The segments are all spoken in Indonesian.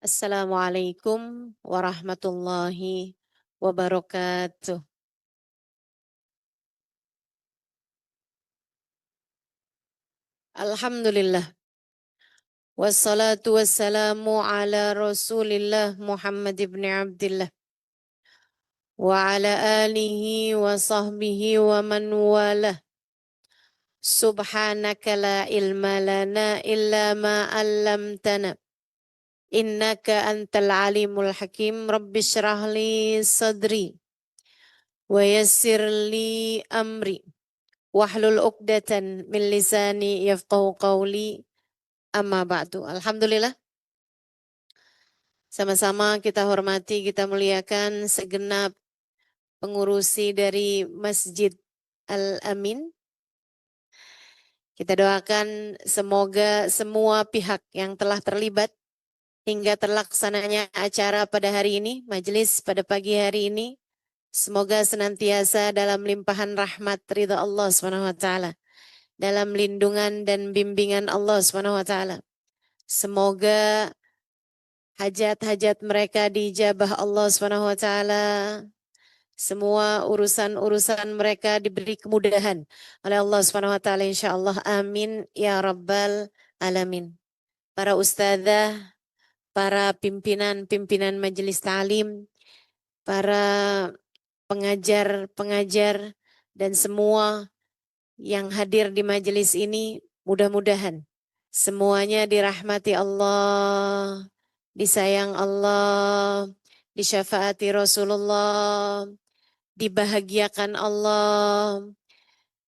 Assalamualaikum warahmatullahi wabarakatuh. Alhamdulillah. Wassalatu wassalamu ala Rasulillah Muhammad ibn Abdullah wa ala alihi wa sahbihi wa man walah. Subhanaka la ilma lana illa ma 'allamtana. Innaka antal alimul hakim. Rabbi shrah li sadri wa yassir li amri. Wahlul uqdatan min lisani yafqahu qawli amma ba'du. Alhamdulillah, sama-sama kita hormati, kita muliakan segenap pengurusi dari Masjid Al-Amin. Kita doakan semoga semua pihak yang telah terlibat hingga terlaksananya acara pada hari ini, majelis pada pagi hari ini, semoga senantiasa dalam limpahan rahmat ridha Allah SWT, dalam lindungan dan bimbingan Allah SWT. Semoga hajat-hajat mereka dijabah Allah SWT. Semua urusan-urusan mereka diberi kemudahan oleh Allah SWT, insyaAllah. Amin ya rabbal alamin. Para ustadzah, para pimpinan majelis ta'lim, para pengajar-pengajar, dan semua yang hadir di majelis ini, mudah-mudahan semuanya dirahmati Allah, disayang Allah, disyafaati Rasulullah, dibahagiakan Allah,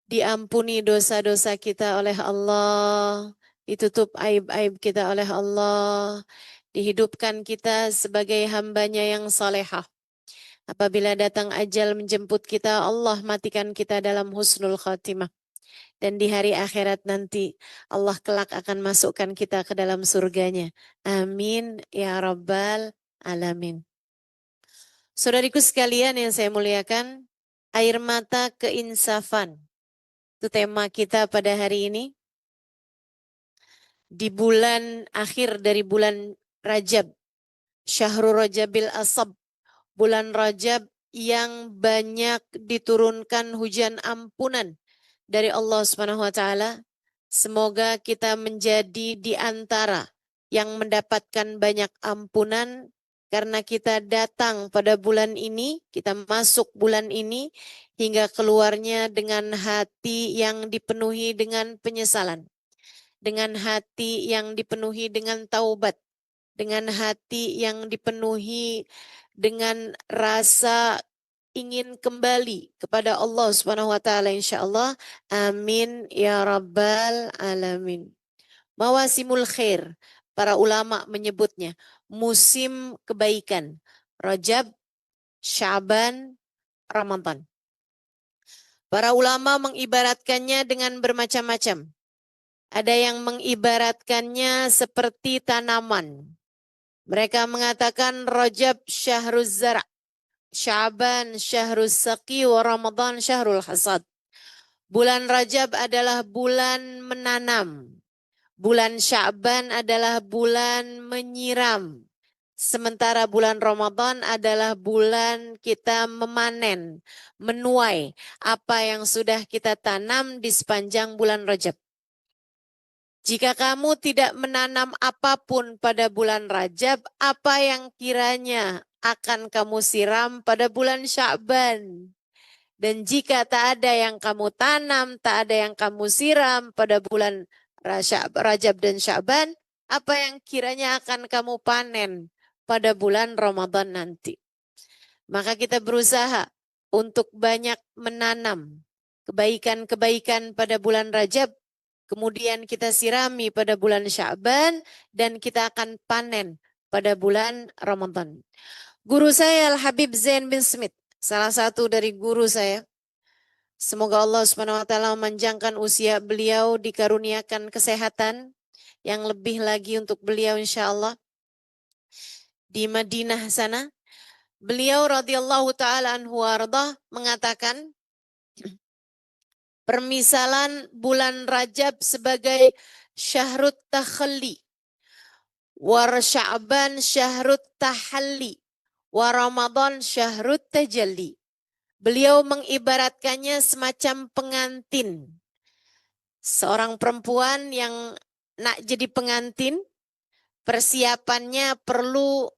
diampuni dosa-dosa kita oleh Allah, ditutup aib-aib kita oleh Allah, dihidupkan kita sebagai hambanya yang salehah. Apabila datang ajal menjemput kita, Allah matikan kita dalam husnul khatimah. Dan di hari akhirat nanti, Allah kelak akan masukkan kita ke dalam surganya. Amin ya rabbal alamin. Saudariku sekalian yang saya muliakan, air mata keinsafan. Itu tema kita pada hari ini. Di bulan akhir dari bulan Rajab, Syahrul Rajabil Asab, bulan Rajab yang banyak diturunkan hujan ampunan dari Allah Subhanahu wa taala. Semoga kita menjadi di antara yang mendapatkan banyak ampunan karena kita datang pada bulan ini, kita masuk bulan ini hingga keluarnya dengan hati yang dipenuhi dengan penyesalan, dengan hati yang dipenuhi dengan taubat, dengan hati yang dipenuhi dengan rasa ingin kembali kepada Allah Subhanahu wa taala, insyaallah. Amin ya rabbal alamin. Mawasimul khair, para ulama menyebutnya musim kebaikan. Rajab, Sya'ban, Ramadan. Para ulama mengibaratkannya dengan bermacam-macam. Ada yang mengibaratkannya seperti tanaman. Mereka mengatakan Rajab syahruz zara', Sya'ban syahrus saqi, wa Ramadan syahrul hasad. Bulan Rajab adalah bulan menanam. Bulan Sya'ban adalah bulan menyiram. Sementara bulan Ramadan adalah bulan kita memanen, menuai apa yang sudah kita tanam di sepanjang bulan Rajab. Jika kamu tidak menanam apapun pada bulan Rajab, apa yang kiranya akan kamu siram pada bulan Sya'ban? Dan jika tak ada yang kamu tanam, tak ada yang kamu siram pada bulan Rajab dan Sya'ban, apa yang kiranya akan kamu panen pada bulan Ramadan nanti? Maka kita berusaha untuk banyak menanam kebaikan-kebaikan pada bulan Rajab, kemudian kita sirami pada bulan Sya'ban, dan kita akan panen pada bulan Ramadan. Guru saya Al-Habib Zain bin Smith, salah satu dari guru saya. Semoga Allah SWT memanjangkan usia beliau, dikaruniakan kesehatan yang lebih lagi untuk beliau insya Allah. Di Madinah sana, beliau radhiyallahu ta'ala anhu wardah mengatakan, permisalan bulan Rajab sebagai syahrut takhalli Wa Sya'ban syahrut tahalli. Wa Ramadan syahrut tajalli. Beliau mengibaratkannya semacam pengantin. Seorang perempuan yang nak jadi pengantin, persiapannya perlu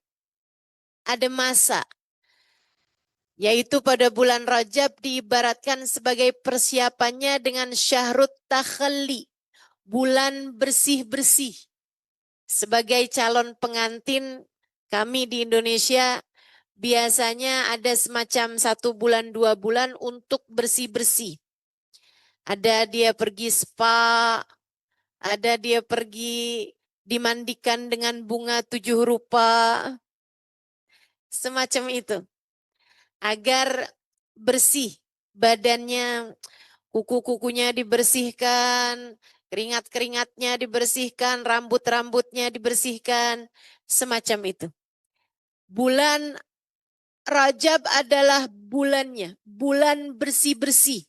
ada masa. Yaitu pada bulan Rajab diibaratkan sebagai persiapannya dengan syahrut takhalli, bulan bersih-bersih. Sebagai calon pengantin kami di Indonesia biasanya ada semacam 1 bulan 2 bulan untuk bersih-bersih. Ada dia pergi spa, ada dia pergi dimandikan dengan bunga 7 rupa, semacam itu. Agar bersih badannya, kuku-kukunya dibersihkan, keringat-keringatnya dibersihkan, rambut-rambutnya dibersihkan, semacam itu. Bulan Rajab adalah bulannya, bulan bersih-bersih.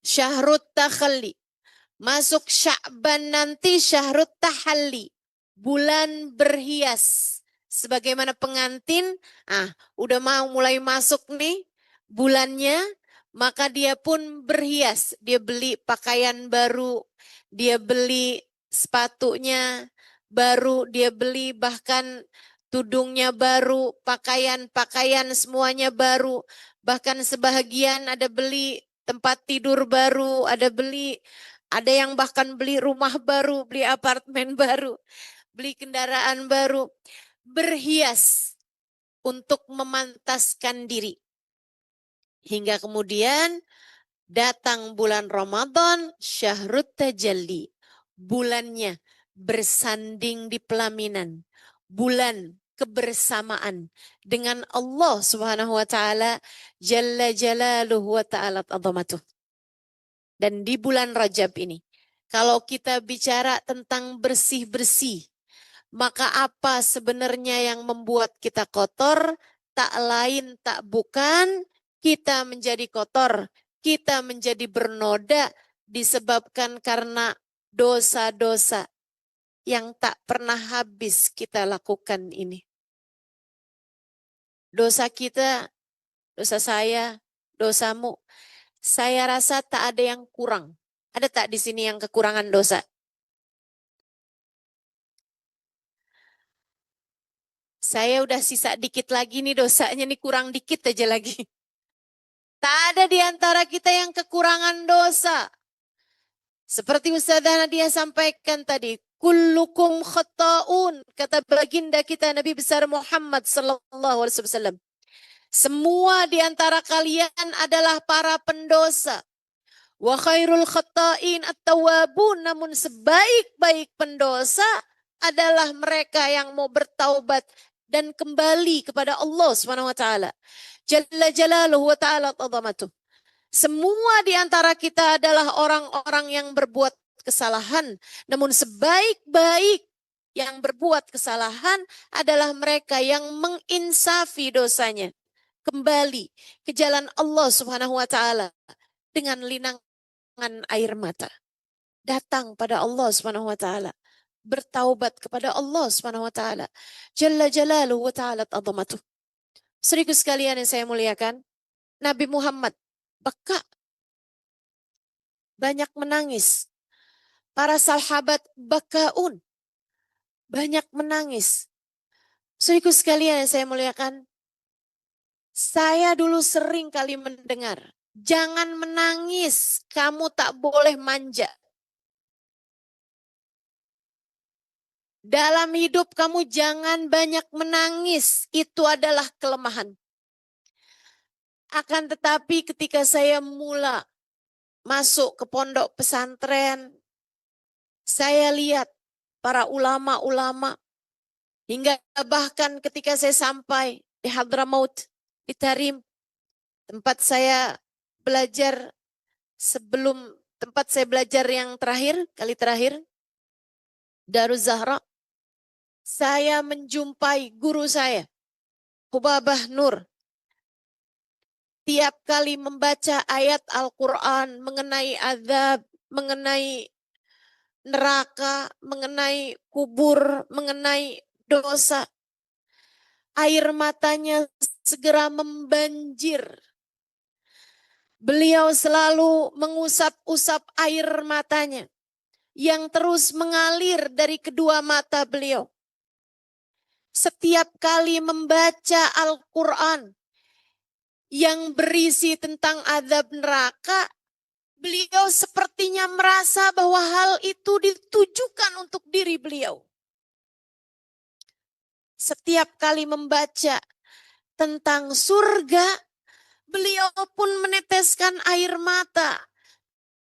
Syahrut takhalli. Masuk Sya'ban nanti syahrut tahalli, bulan berhias. Sebagaimana pengantin, udah mau mulai masuk nih bulannya, maka dia pun berhias. Dia beli pakaian baru, dia beli sepatunya baru, dia beli bahkan tudungnya baru, pakaian-pakaian semuanya baru. Bahkan sebahagian ada beli tempat tidur baru, ada yang bahkan beli rumah baru, beli apartemen baru, beli kendaraan baru. Berhias untuk memantaskan diri. Hingga kemudian datang bulan Ramadan, syahrut tajalli. Bulannya bersanding di pelaminan. Bulan kebersamaan dengan Allah Subhanahu wa taala jalla jalaluhu wa ta'ala azamatuh. Dan di bulan Rajab ini, kalau kita bicara tentang bersih-bersih, maka apa sebenarnya yang membuat kita kotor? Tak lain tak bukan kita menjadi kotor, kita menjadi bernoda disebabkan karena dosa-dosa yang tak pernah habis kita lakukan ini. Dosa kita, dosa saya, dosamu, saya rasa tak ada yang kurang. Ada tak di sini yang kekurangan dosa? Saya udah sisa dikit lagi nih dosanya nih, kurang dikit aja lagi. Tak ada di antara kita yang kekurangan dosa. Seperti Ustazah Nadia sampaikan tadi, kullukum khata'un, kata baginda kita Nabi besar Muhammad sallallahu alaihi wasallam. Semua di antara kalian adalah para pendosa. Wa khairul khata'in at-tawwabun, namun sebaik-baik pendosa adalah mereka yang mau bertaubat dan kembali kepada Allah Subhanahu wa taala. Jalla jalaluhu wa ta'ala azamatuh. Semua di antara kita adalah orang-orang yang berbuat kesalahan, namun sebaik-baik yang berbuat kesalahan adalah mereka yang menginsafi dosanya, kembali ke jalan Allah Subhanahu wa taala dengan linangan air mata. Datang pada Allah Subhanahu wa taala, bertaubat kepada Allah Subhanahu wa taala. Jalla jalaluhu wa ta'ala azamatuh. Saudaraku sekalian yang saya muliakan, Nabi Muhammad beka, banyak menangis. Para sahabat bakaun, banyak menangis. Saudaraku sekalian yang saya muliakan, saya dulu sering kali mendengar, jangan menangis, kamu tak boleh manja. Dalam hidup kamu jangan banyak menangis, itu adalah kelemahan. Akan tetapi ketika saya mula masuk ke pondok pesantren, saya lihat para ulama-ulama, hingga bahkan ketika saya sampai di Hadramaut, di Tarim, tempat saya belajar sebelum tempat saya belajar yang terakhir, kali terakhir, Daruz Zahra, saya menjumpai guru saya, Hubabah Nur. Tiap kali membaca ayat Al-Quran mengenai azab, mengenai neraka, mengenai kubur, mengenai dosa. Air matanya segera membanjir. Beliau selalu mengusap-usap air matanya yang terus mengalir dari kedua mata beliau. Setiap kali membaca Al-Quran yang berisi tentang azab neraka, beliau sepertinya merasa bahwa hal itu ditujukan untuk diri beliau. Setiap kali membaca tentang surga, beliau pun meneteskan air mata,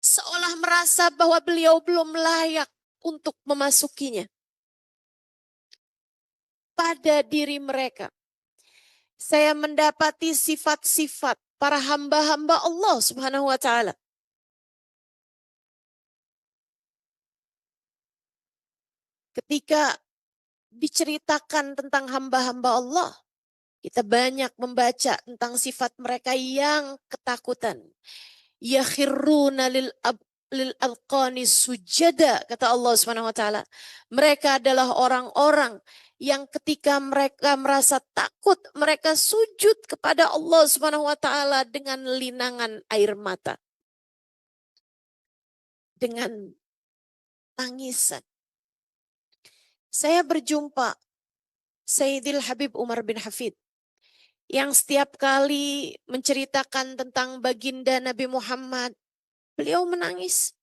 seolah merasa bahwa beliau belum layak untuk memasukinya. Pada diri mereka, saya mendapati sifat-sifat para hamba-hamba Allah Subhanahu wa Ta'ala. Ketika diceritakan tentang hamba-hamba Allah, kita banyak membaca tentang sifat mereka yang ketakutan. Yakhirruna lil alqani sujada, kata Allah Subhanahu wa taala. Mereka adalah orang-orang yang ketika mereka merasa takut, mereka sujud kepada Allah Subhanahu wa taala dengan linangan air mata. Dengan tangisan. Saya berjumpa Sayyidil Habib Umar bin Hafid yang setiap kali menceritakan tentang baginda Nabi Muhammad, beliau menangis.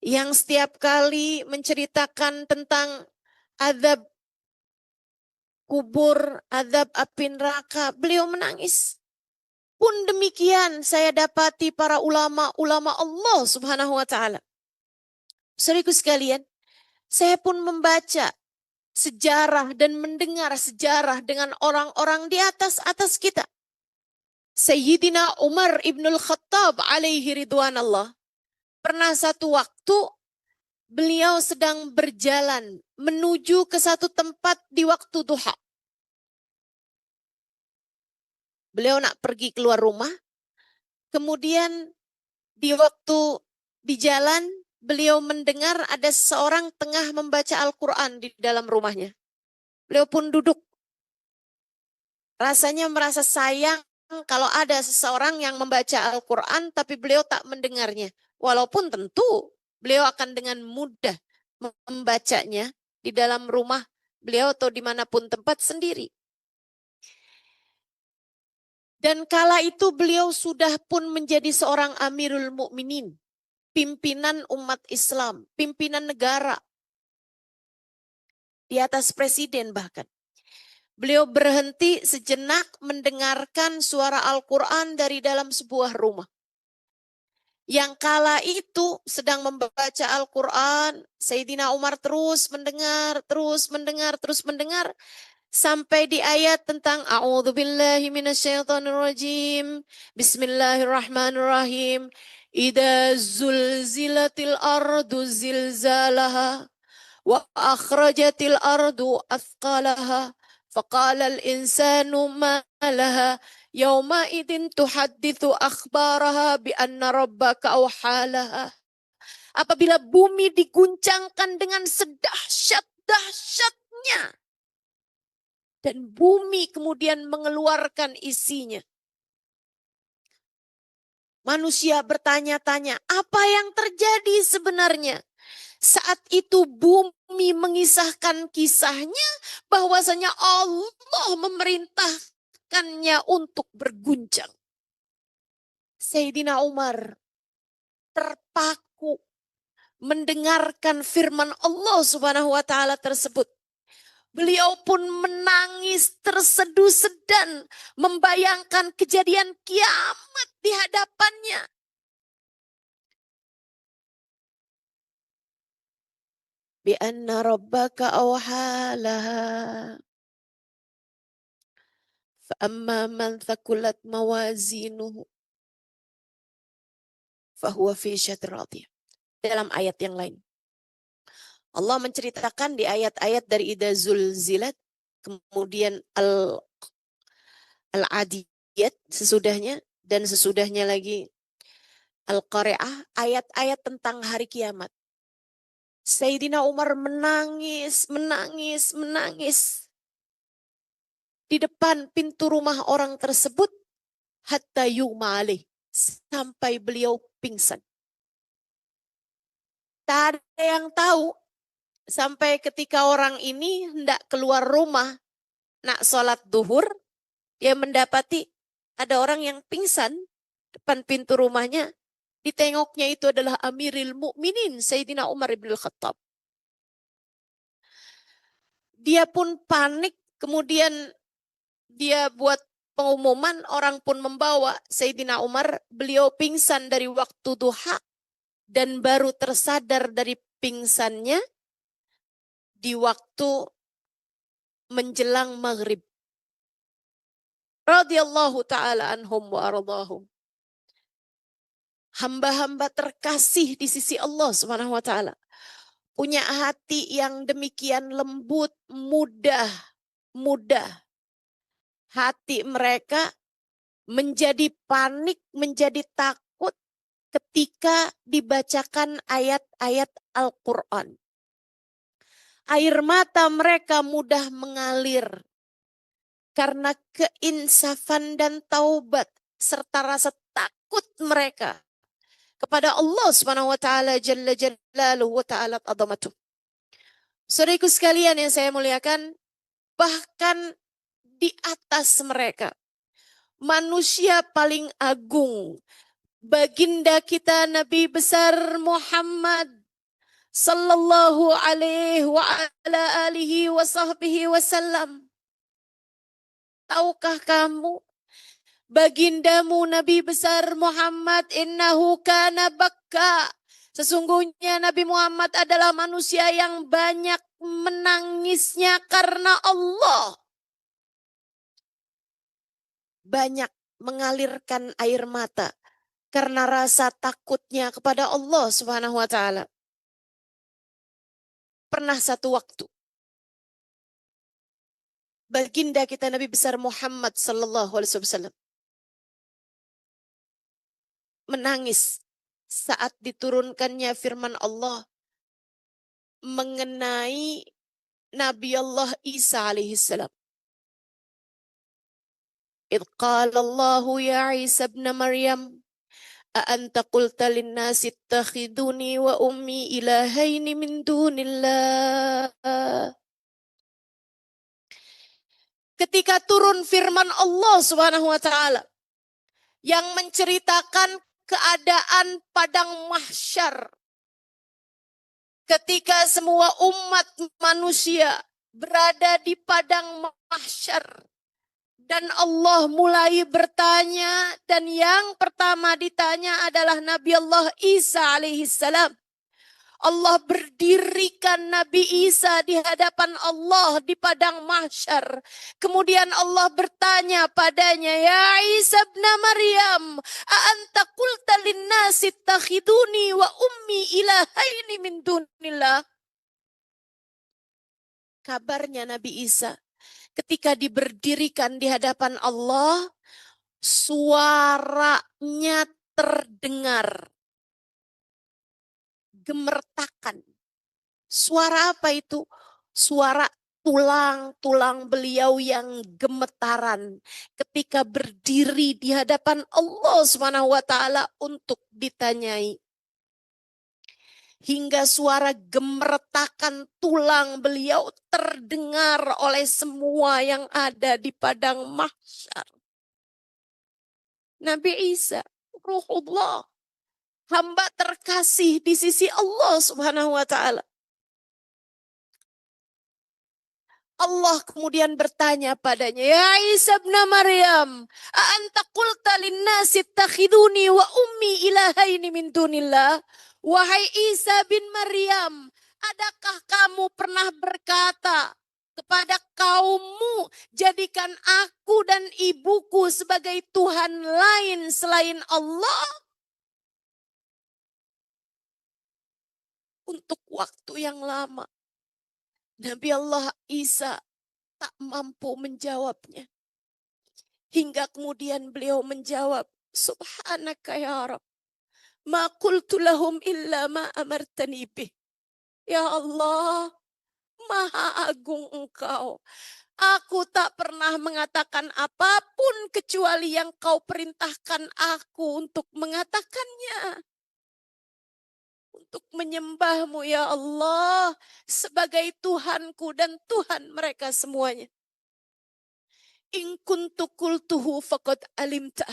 Yang setiap kali menceritakan tentang azab kubur, azab api neraka, beliau menangis. Pun demikian saya dapati para ulama-ulama Allah Subhanahu wa taala. Saudaraku sekalian, saya pun membaca sejarah dan mendengar sejarah dengan orang-orang di atas kita. Sayyidina Umar ibnul Khattab alaihi ridwanallah. Pernah satu waktu beliau sedang berjalan menuju ke satu tempat di waktu duha. Beliau nak pergi keluar rumah. Kemudian di waktu di jalan beliau mendengar ada seseorang tengah membaca Al-Quran di dalam rumahnya. Beliau pun duduk. Rasanya merasa sayang kalau ada seseorang yang membaca Al-Quran tapi beliau tak mendengarnya. Walaupun tentu beliau akan dengan mudah membacanya di dalam rumah beliau atau dimanapun tempat sendiri. Dan kala itu beliau sudah pun menjadi seorang Amirul Mukminin, pimpinan umat Islam, pimpinan negara, di atas presiden bahkan. Beliau berhenti sejenak mendengarkan suara Al-Quran dari dalam sebuah rumah. Yang kala itu sedang membaca Al-Quran, Sayyidina Umar terus mendengar, sampai di ayat tentang A'udzubillahi minasyaitonirrajim. Bismillahirrahmanirrahim. Idza zulzilatil ardu zilzalaha wa akhrajatil ardu athqalaha faqala al-insanu ma laha yauma idin tuhadditsu akhbaraha bi anna rabbaka awhalaha. Apabila bumi diguncangkan dengan sedahsyat-dahsyatnya dan bumi kemudian mengeluarkan isinya. Manusia bertanya-tanya, apa yang terjadi sebenarnya? Saat itu bumi mengisahkan kisahnya bahwasanya Allah memerintahkannya untuk berguncang. Sayyidina Umar terpaku mendengarkan firman Allah Subhanahu wa taala tersebut. Beliau pun menangis terseduh-sedan membayangkan kejadian kiamat di hadapannya. Bi anna rabbaka awhalaha. Fa amma man thaqulat mawazinuhu fahuwa fi syadrin radiyah. Dalam ayat yang lain, Allah menceritakan di ayat-ayat dari Idza zulzilat, kemudian al-adiyat sesudahnya, dan sesudahnya lagi Al-Qari'ah, ayat-ayat tentang hari kiamat. Sayyidina Umar menangis di depan pintu rumah orang tersebut hatta yughma alaih, sampai beliau pingsan. Tak ada yang tahu sampai ketika orang ini hendak keluar rumah nak sholat duhur, dia mendapati ada orang yang pingsan depan pintu rumahnya. Ditengoknya itu adalah Amirul Mukminin Sayyidina Umar bin Khattab. Dia pun panik, kemudian dia buat pengumuman, orang pun membawa Sayyidina Umar. Beliau pingsan dari waktu duha dan baru tersadar dari pingsannya di waktu menjelang maghrib. Radhiyallahu ta'ala anhum wa ardhahum. Hamba-hamba terkasih di sisi Allah Subhanahu wa taala. Punya hati yang demikian lembut, mudah. Hati mereka menjadi panik, menjadi takut ketika dibacakan ayat-ayat Al-Quran. Air mata mereka mudah mengalir karena keinsafan dan taubat serta rasa takut mereka kepada Allah Subhanahu wa taala jalla jalaluhu wa ta'ala azamatuh. Saudaraku sekalian yang saya muliakan, bahkan di atas mereka manusia paling agung, baginda kita Nabi besar Muhammad sallallahu alaihi wa ala alihi wa sahbihi wasallam. Tahukah kamu, bagindamu Nabi besar Muhammad innahu kana bakka. Sesungguhnya Nabi Muhammad adalah manusia yang banyak menangisnya karena Allah. Banyak mengalirkan air mata karena rasa takutnya kepada Allah Subhanahu wa taala. Pernah satu waktu baginda kita Nabi besar Muhammad sallallahu alaihi wasallam menangis saat diturunkannya firman Allah mengenai Nabi Allah Isa alaihi salam. Idh qala Allah ya Isa ibn Maryam a anta qulta lin-nasi ittakhiduni wa ummi ilahaini min dunillah. Ketika turun firman Allah Subhanahu wa taala yang menceritakan keadaan padang mahsyar ketika semua umat manusia berada di padang mahsyar dan Allah mulai bertanya, dan yang pertama ditanya adalah Nabi Allah Isa alaihi salam. Allah berdirikan Nabi Isa di hadapan Allah di padang mahsyar. Kemudian Allah bertanya padanya, ya Isa ibn Maryam, a anta qulta lin-nasi ittakhiduni wa ummi ilahaini min dunillah. Kabarnya Nabi Isa ketika diberdirikan di hadapan Allah, suaranya terdengar gemertakan. Suara apa itu? Suara tulang-tulang beliau yang gemetaran ketika berdiri di hadapan Allah Subhanahu wa taala untuk ditanyai. Hingga suara gemertakan tulang beliau terdengar oleh semua yang ada di padang mahsyar. Nabi Isa, Ruhullah, hamba terkasih di sisi Allah Subhanahu wa taala. Allah kemudian bertanya padanya, ya Isa ibn Maryam, a anta qulta lin-nasi ittakhiduni wa ummi ilahaini min dunillah. Wahai Isa bin Maryam, adakah kamu pernah berkata kepada kaummu, jadikan aku dan ibuku sebagai Tuhan lain selain Allah? Untuk waktu yang lama, Nabi Allah Isa tak mampu menjawabnya. Hingga kemudian beliau menjawab, Subhanaka ya Rabb, ma qultu lahum illa ma amartani bih. Ya Allah, Maha Agung Engkau. Aku tak pernah mengatakan apapun kecuali yang Kau perintahkan aku untuk mengatakannya. Untuk menyembah-Mu ya Allah sebagai Tuhanku dan Tuhan mereka semuanya. In kuntu qultuhu faqad alimta.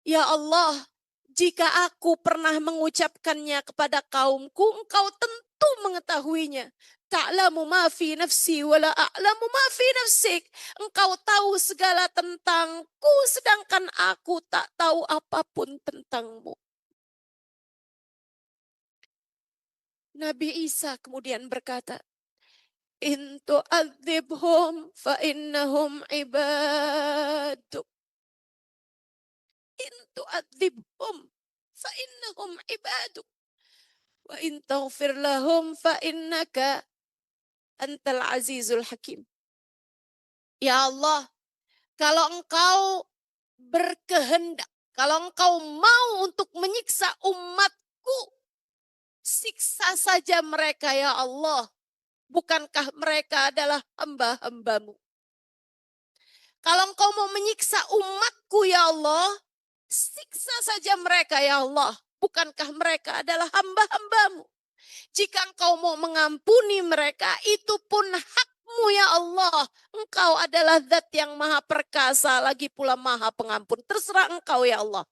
Ya Allah, jika aku pernah mengucapkannya kepada kaumku, Engkau tentu mengetahuinya. Ta'lamu ma fi nafsi wa la a'lamu ma fi nafsik. Engkau tahu segala tentangku, sedangkan aku tak tahu apapun tentangmu. Nabi Isa kemudian berkata, In tu'adzibhum fa innahum ibaduk. In tu'adzibhum fa innahum ibaduk. Wa in taghfir lahum fa innaka antal azizul hakim. Ya Allah, kalau Engkau berkehendak, kalau Engkau mau untuk menyiksa umatku, siksa saja mereka ya Allah. Bukankah mereka adalah hamba-Hamba-Mu? Kalau Engkau mau menyiksa umatku ya Allah, siksa saja mereka ya Allah. Bukankah mereka adalah hamba-Hamba-Mu? Jika Engkau mau mengampuni mereka, itu pun hak-Mu ya Allah. Engkau adalah zat yang maha perkasa, lagi pula maha pengampun. Terserah Engkau ya Allah.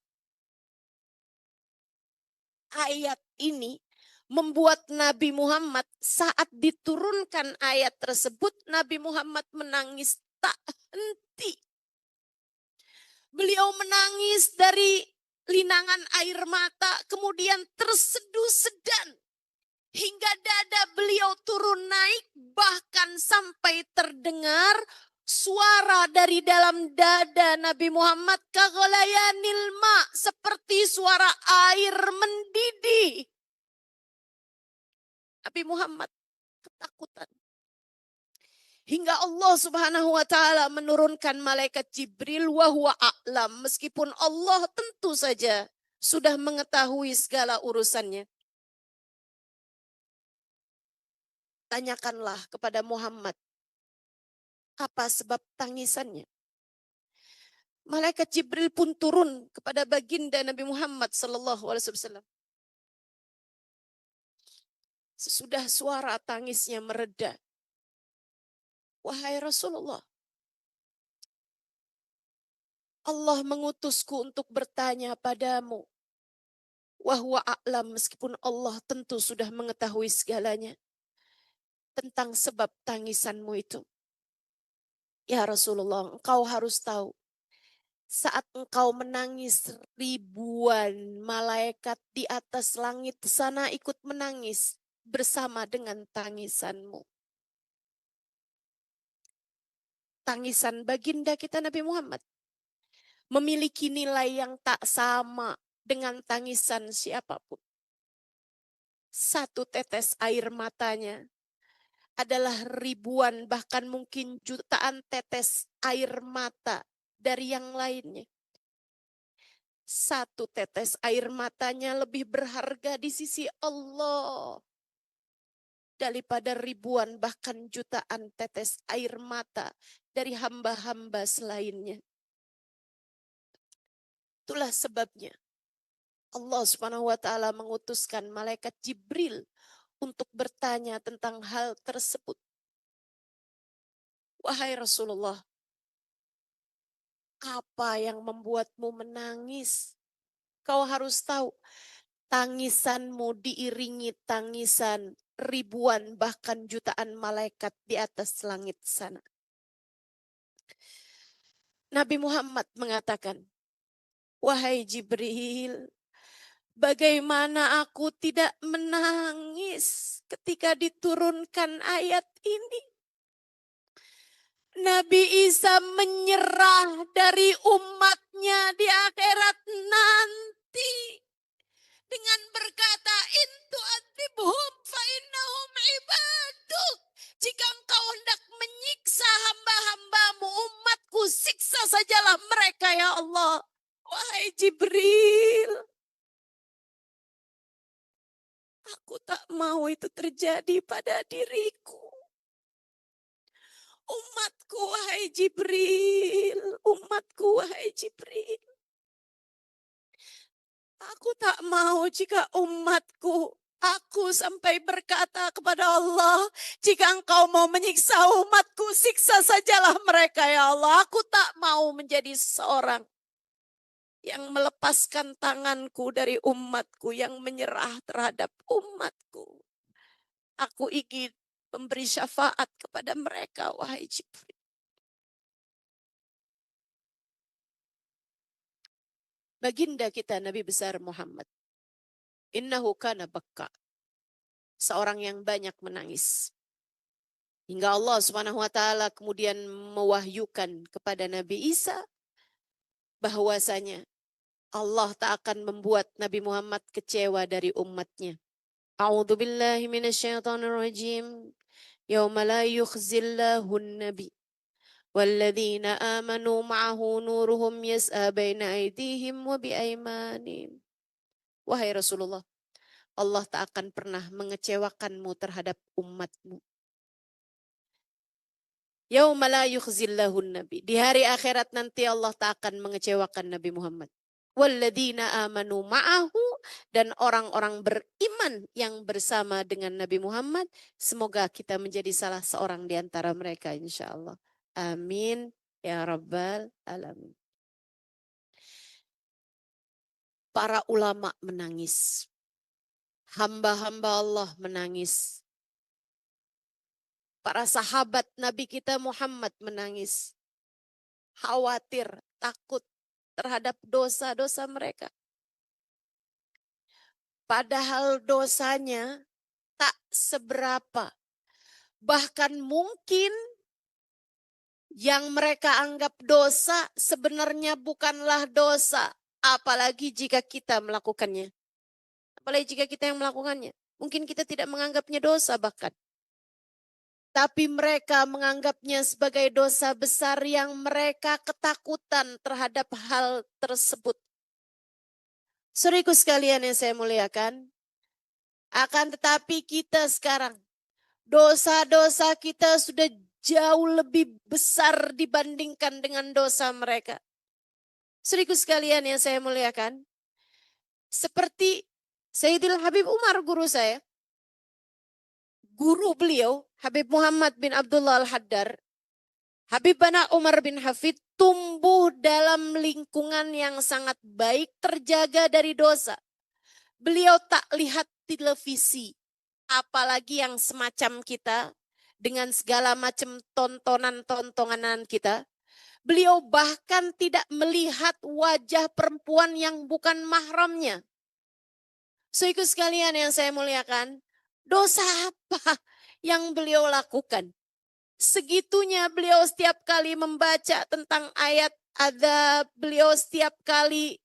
Ayat ini membuat Nabi Muhammad saat diturunkan ayat tersebut, Nabi Muhammad menangis tak henti. Beliau menangis dari linangan air mata, kemudian terseduh sedan. Hingga dada beliau turun naik, bahkan sampai terdengar suara dari dalam dada Nabi Muhammad, kagolayanil ma, seperti suara air mendidih. Nabi Muhammad ketakutan. Hingga Allah Subhanahu wa taala menurunkan malaikat Jibril wa huwa a'lam, meskipun Allah tentu saja sudah mengetahui segala urusannya. Tanyakanlah kepada Muhammad, apa sebab tangisannya? Malaikat Jibril pun turun kepada baginda Nabi Muhammad sallallahu alaihi wasallam. Sesudah suara tangisnya mereda, wahai Rasulullah, Allah mengutusku untuk bertanya padamu. Wa huwa a'lam, meskipun Allah tentu sudah mengetahui segalanya tentang sebab tangisanmu itu. Ya Rasulullah, engkau harus tahu, saat engkau menangis, ribuan malaikat di atas langit sana ikut menangis bersama dengan tangisanmu. Tangisan baginda kita Nabi Muhammad memiliki nilai yang tak sama dengan tangisan siapapun. Satu tetes air matanya adalah ribuan, bahkan mungkin jutaan tetes air mata dari yang lainnya. Satu tetes air matanya lebih berharga di sisi Allah daripada ribuan bahkan jutaan tetes air mata dari hamba-hamba selainnya. Itulah sebabnya Allah Subhanahu wa taala mengutuskan malaikat Jibril untuk bertanya tentang hal tersebut. Wahai Rasulullah, apa yang membuatmu menangis? Kau harus tahu, tangisanmu diiringi tangisan ribuan bahkan jutaan malaikat di atas langit sana. Nabi Muhammad mengatakan, wahai Jibril, bagaimana aku tidak menangis ketika diturunkan ayat ini? Nabi Isa menyerah dari umatnya di akhirat nanti dengan berkata, Intu adibhum fa innahum ibaduk. Jika engkau hendak menyiksa hamba-hambamu, umatku, siksa sajalah mereka ya Allah. Wahai Jibril, aku Aku tak mau itu terjadi pada diriku. Umatku wahai Jibril, umatku wahai Jibril. Aku tak mau jika umatku, aku sampai berkata kepada Allah, jika engkau mau menyiksa umatku, siksa sajalah mereka ya Allah. Aku tak mau menjadi seorang yang melepaskan tanganku dari umatku, yang menyerah terhadap umatku. Aku ingin memberi syafaat kepada mereka, wahai Jibril. Baginda kita Nabi besar Muhammad. Innahu kana bakka. Seorang yang banyak menangis. Hingga Allah Subhanahu wa taala kemudian mewahyukan kepada Nabi Isa bahwasanya Allah tak akan membuat Nabi Muhammad kecewa dari umatnya. A'udzu billahi minasyaitonir rajim. Yauma la yukhzillahu an-nabi walladzina amanu ma'ahu nuruhum yas'a baina aydihim wa biaimanihim. Wahai Rasulullah, Allah tak akan pernah mengecewakanmu terhadap umatmu. Yauma la yukhzillahun nabi. Di hari akhirat nanti Allah tak akan mengecewakan Nabi Muhammad. Walladzina amanu ma'ahu, dan orang-orang beriman yang bersama dengan Nabi Muhammad. Semoga kita menjadi salah seorang di antara mereka insyaallah. Amin ya rabbal alamin. Para ulama menangis. Hamba-hamba Allah menangis. Para sahabat Nabi kita Muhammad menangis. Khawatir, takut terhadap dosa-dosa mereka. Padahal dosanya tak seberapa. Bahkan mungkin yang mereka anggap dosa sebenarnya bukanlah dosa. Apalagi jika kita melakukannya. Apalagi jika kita yang melakukannya. Mungkin kita tidak menganggapnya dosa bahkan. Tapi mereka menganggapnya sebagai dosa besar yang mereka ketakutan terhadap hal tersebut. Saudaraku sekalian yang saya muliakan, akan tetapi kita sekarang, dosa-dosa kita sudah jauh lebih besar dibandingkan dengan dosa mereka. Saudaraku sekalian yang saya muliakan, seperti Sayyidil Habib Umar guru saya, guru beliau, Habib Muhammad bin Abdullah Al-Haddar, Habib Bana Umar bin Hafid tumbuh dalam lingkungan yang sangat baik, terjaga dari dosa. Beliau tak lihat televisi, apalagi yang semacam kita, dengan segala macam tontonan-tontonan kita. Beliau bahkan tidak melihat wajah perempuan yang bukan mahramnya. Saudaraku sekalian yang saya muliakan, dosa apa yang beliau lakukan? Segitunya beliau setiap kali membaca tentang ayat azab, beliau setiap kali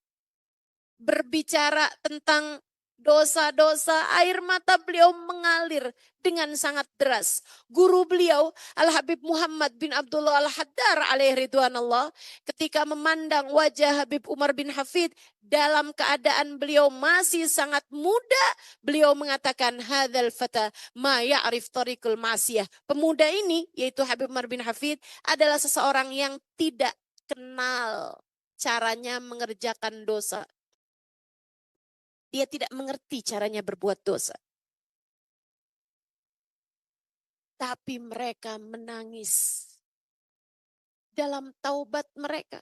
berbicara tentang dosa-dosa, air mata beliau mengalir dengan sangat deras. Guru beliau Al-Habib Muhammad bin Abdullah Al-Haddar alaihi ridwanallah, ketika memandang wajah Habib Umar bin Hafid dalam keadaan beliau masih sangat muda, beliau mengatakan hadzal fata ma ya'rif tariqul ma'siyah. Pemuda ini yaitu Habib Umar bin Hafid adalah seseorang yang tidak kenal caranya mengerjakan dosa. Dia tidak mengerti caranya berbuat dosa. Tapi mereka menangis. Dalam taubat mereka,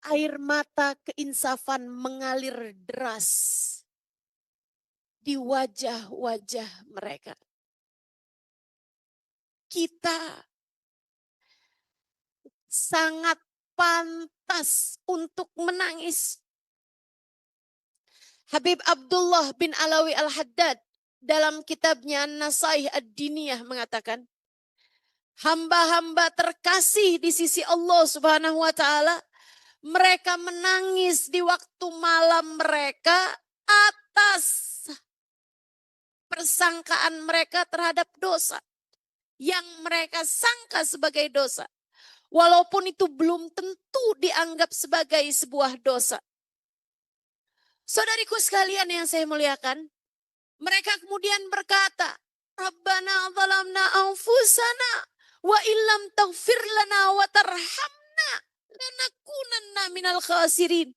air mata keinsafan mengalir deras di wajah-wajah mereka. Kita sangat pantas untuk menangis. Habib Abdullah bin Alawi Al-Haddad dalam kitabnya An-Nasaih Ad-Diniyah mengatakan, hamba-hamba terkasih di sisi Allah Subhanahu wa taala, mereka menangis di waktu malam mereka atas persangkaan mereka terhadap dosa yang mereka sangka sebagai dosa, walaupun itu belum tentu dianggap sebagai sebuah dosa. Saudariku sekalian yang saya muliakan, Mereka kemudian berkata, Rabbana zalamna anfusana wa illam taghfir lana wa tarhamna lanakunanna minal khasirin.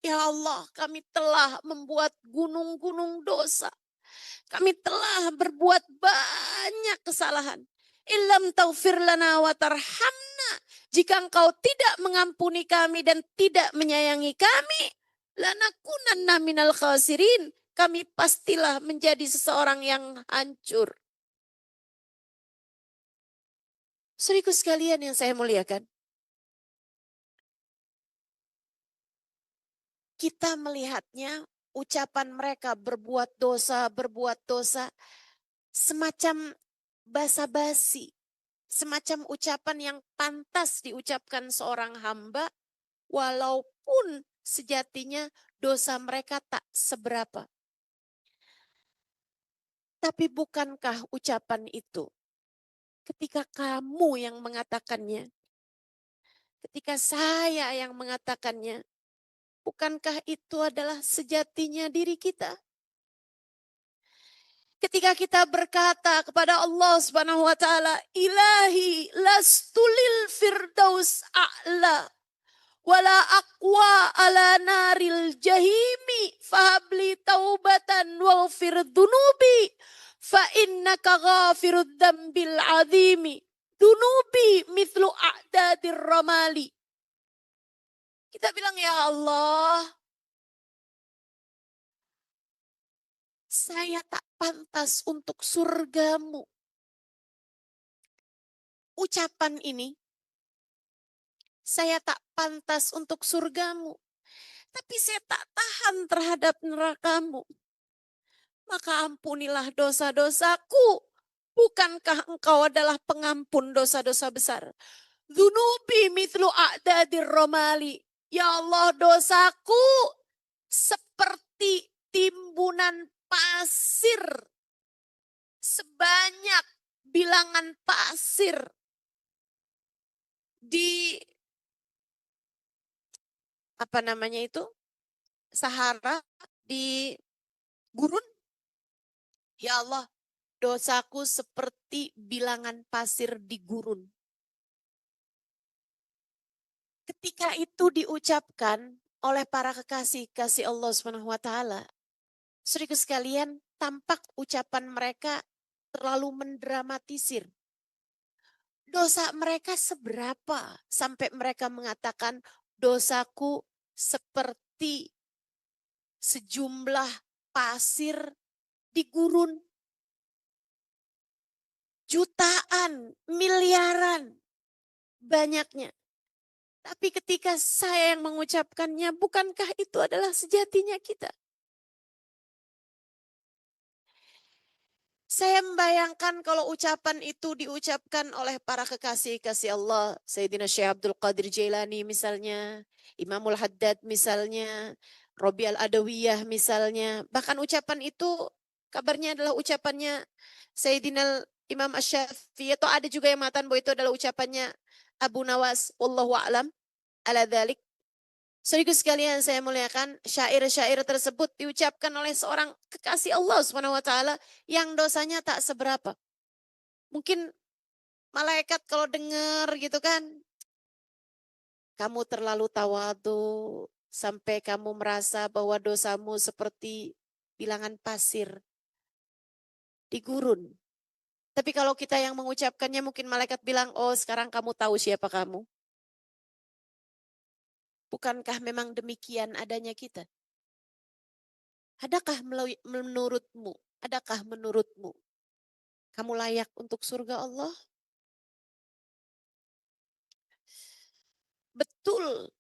Ya Allah, kami telah membuat gunung-gunung dosa. Kami telah berbuat banyak kesalahan. Illam taghfir lana wa tarhamna. Jika engkau tidak mengampuni kami dan tidak menyayangi kami, lanakunanna minal khasirin. Kami pastilah menjadi seseorang yang hancur. Saudaraku sekalian yang saya muliakan. Kita melihatnya ucapan mereka berbuat dosa semacam basa-basi, semacam ucapan yang pantas diucapkan seorang hamba walaupun sejatinya dosa mereka tak seberapa. Tapi bukankah ucapan itu ketika kamu yang mengatakannya, ketika saya yang mengatakannya, bukankah itu adalah sejatinya diri kita? Ketika kita berkata kepada Allah Subhanahu wa taala, Ilahi lastulil firdaus a'la wala aqwa ala naril jahimi fahabli taubatan waghfir dhunubi fa innaka ghafirud dzambil azimi dunubi mithlu a'dadir ramali. Kita bilang, ya Allah, saya tak pantas untuk surgamu. Ucapan ini, saya tak pantas untuk surgamu. Tapi saya tak tahan terhadap nerakamu. Maka ampunilah dosa-dosaku. Bukankah engkau adalah pengampun dosa-dosa besar? Dhunubi mithlu a'dadir romali. Ya Allah, dosaku seperti timbunan pasir. Sebanyak bilangan pasir di Sahara, di gurun. Ya Allah, dosaku seperti bilangan pasir di gurun. Ketika itu diucapkan oleh para kekasih Allah Subhanahu wa taala, saudaraku sekalian, tampak ucapan mereka terlalu mendramatisir. Dosa mereka seberapa sampai mereka mengatakan dosaku seperti sejumlah pasir di gurun. Jutaan, miliaran, banyaknya. Tapi ketika saya yang mengucapkannya, bukankah itu adalah sejatinya kita? Saya membayangkan kalau ucapan itu diucapkan oleh para kekasih-kasih Allah. Sayyidina Syekh Abdul Qadir Jailani misalnya, Imamul Haddad misalnya, Robi Al-Adawiyah misalnya. Bahkan ucapan itu kabarnya adalah ucapannya Sayyidina Imam Asy-Syafi'i, atau ada juga yang mengatakan bahwa itu adalah ucapannya Abu Nawas, wallahu a'lam ala dzalik. Saudaraku sekalian saya muliakan, syair-syair tersebut diucapkan oleh seorang kekasih Allah Subhanahu wa taala yang dosanya tak seberapa. Mungkin malaikat kalau dengar gitu kan, kamu terlalu tawadu sampai kamu merasa bahwa dosamu seperti bilangan pasir di gurun. Tapi kalau kita yang mengucapkannya, mungkin malaikat bilang, oh sekarang kamu tahu siapa kamu. Bukankah memang demikian adanya kita? Adakah menurutmu kamu layak untuk surga Allah? Betul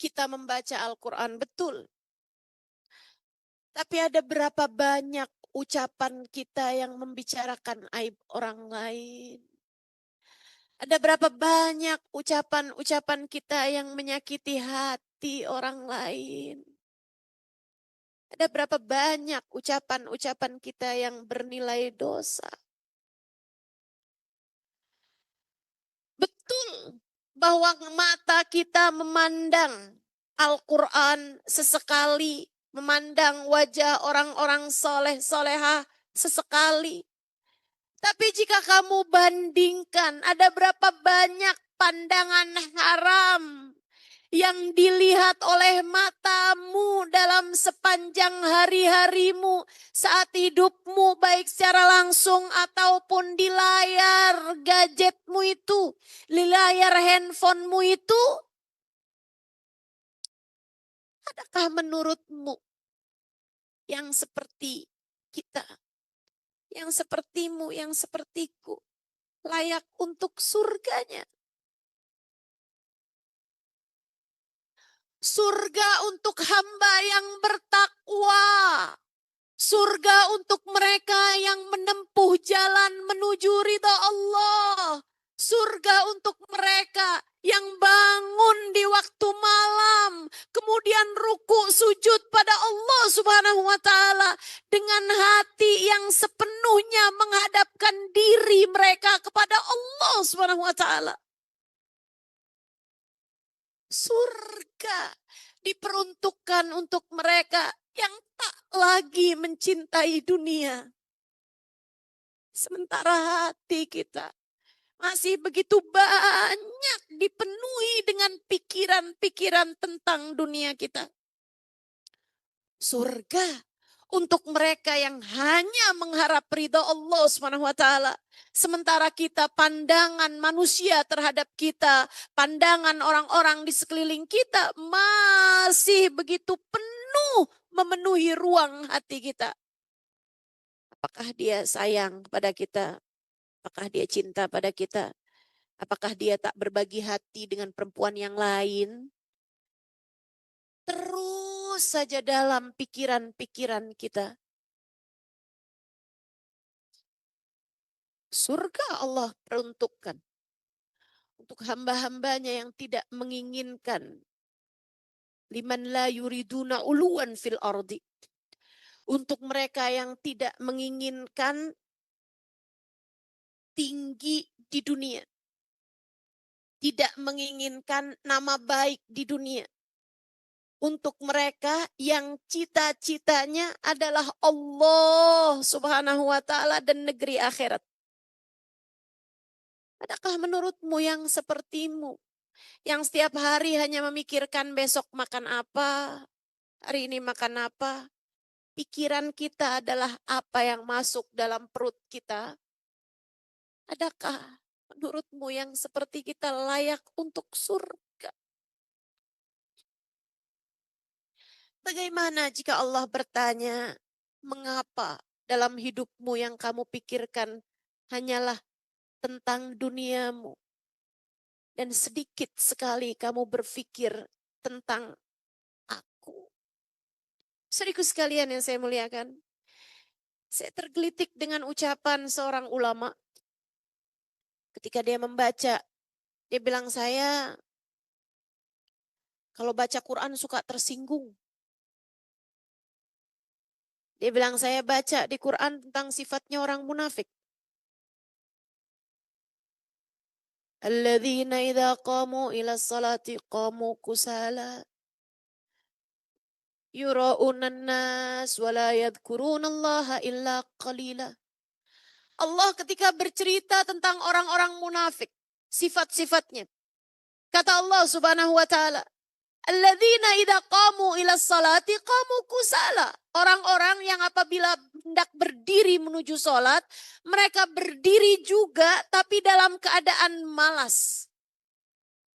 kita membaca Al-Quran, betul. Tapi ada berapa banyak ucapan kita yang membicarakan aib orang lain? Ada berapa banyak ucapan-ucapan kita yang menyakiti hati orang lain? Ada berapa banyak ucapan-ucapan kita yang bernilai dosa? Betul bahwa mata kita memandang Al-Quran sesekali memandang wajah orang-orang soleh solehah sesekali. Tapi jika kamu bandingkan, ada berapa banyak pandangan haram yang dilihat oleh matamu dalam sepanjang hari-harimu saat hidupmu, baik secara langsung ataupun di layar gadgetmu itu, di layar handphonemu itu. Adakah menurutmu yang seperti kita, yang sepertimu, yang sepertiku, layak untuk surganya? Surga untuk hamba yang bertakwa. Surga untuk mereka yang menempuh jalan menuju ridha Allah. Surga untuk mereka yang bangun di waktu malam, kemudian ruku sujud pada Allah Subhanahu wa taala dengan hati yang sepenuhnya menghadapkan diri mereka kepada Allah Subhanahu wa taala. Surga diperuntukkan untuk mereka yang tak lagi mencintai dunia. Sementara hati kita masih begitu banyak dipenuhi dengan pikiran-pikiran tentang dunia kita. Surga untuk mereka yang hanya mengharap ridha Allah Subhanahu wa taala. Sementara kita, pandangan manusia terhadap kita, pandangan orang-orang di sekeliling kita masih begitu penuh memenuhi ruang hati kita. Apakah dia sayang pada kita? Apakah dia cinta pada kita? Apakah dia tak berbagi hati dengan perempuan yang lain? Terus saja dalam pikiran-pikiran kita. Surga Allah peruntukkan untuk hamba-hambanya yang tidak menginginkan. Liman la yuriduna uluan fil ardi. Untuk mereka yang tidak menginginkan tinggi di dunia. Tidak menginginkan nama baik di dunia. Untuk mereka yang cita-citanya adalah Allah Subhanahu wa taala dan negeri akhirat. Adakah menurutmu yang sepertimu, yang setiap hari hanya memikirkan besok makan apa, hari ini makan apa? Pikiran kita adalah apa yang masuk dalam perut kita. Adakah menurutmu yang seperti kita layak untuk surga? Bagaimana jika Allah bertanya, mengapa dalam hidupmu yang kamu pikirkan hanyalah tentang duniamu? Dan sedikit sekali kamu berpikir tentang aku. Saudaraku sekalian yang saya muliakan, saya tergelitik dengan ucapan seorang ulama. Ketika dia membaca, dia bilang, saya kalau baca Quran suka tersinggung. Dia bilang, saya baca di Quran tentang sifatnya orang munafik. Alladzina idza qamu ila salati qamu kusala. Yura'unan nas wa la yadhkurunallaha illa qalila. Allah ketika bercerita tentang orang-orang munafik, sifat-sifatnya. Kata Allah Subhanahu wa taala, alladzina idza qamu ila salati qamu kusala. Orang-orang yang apabila hendak berdiri menuju salat, mereka berdiri juga tapi dalam keadaan malas.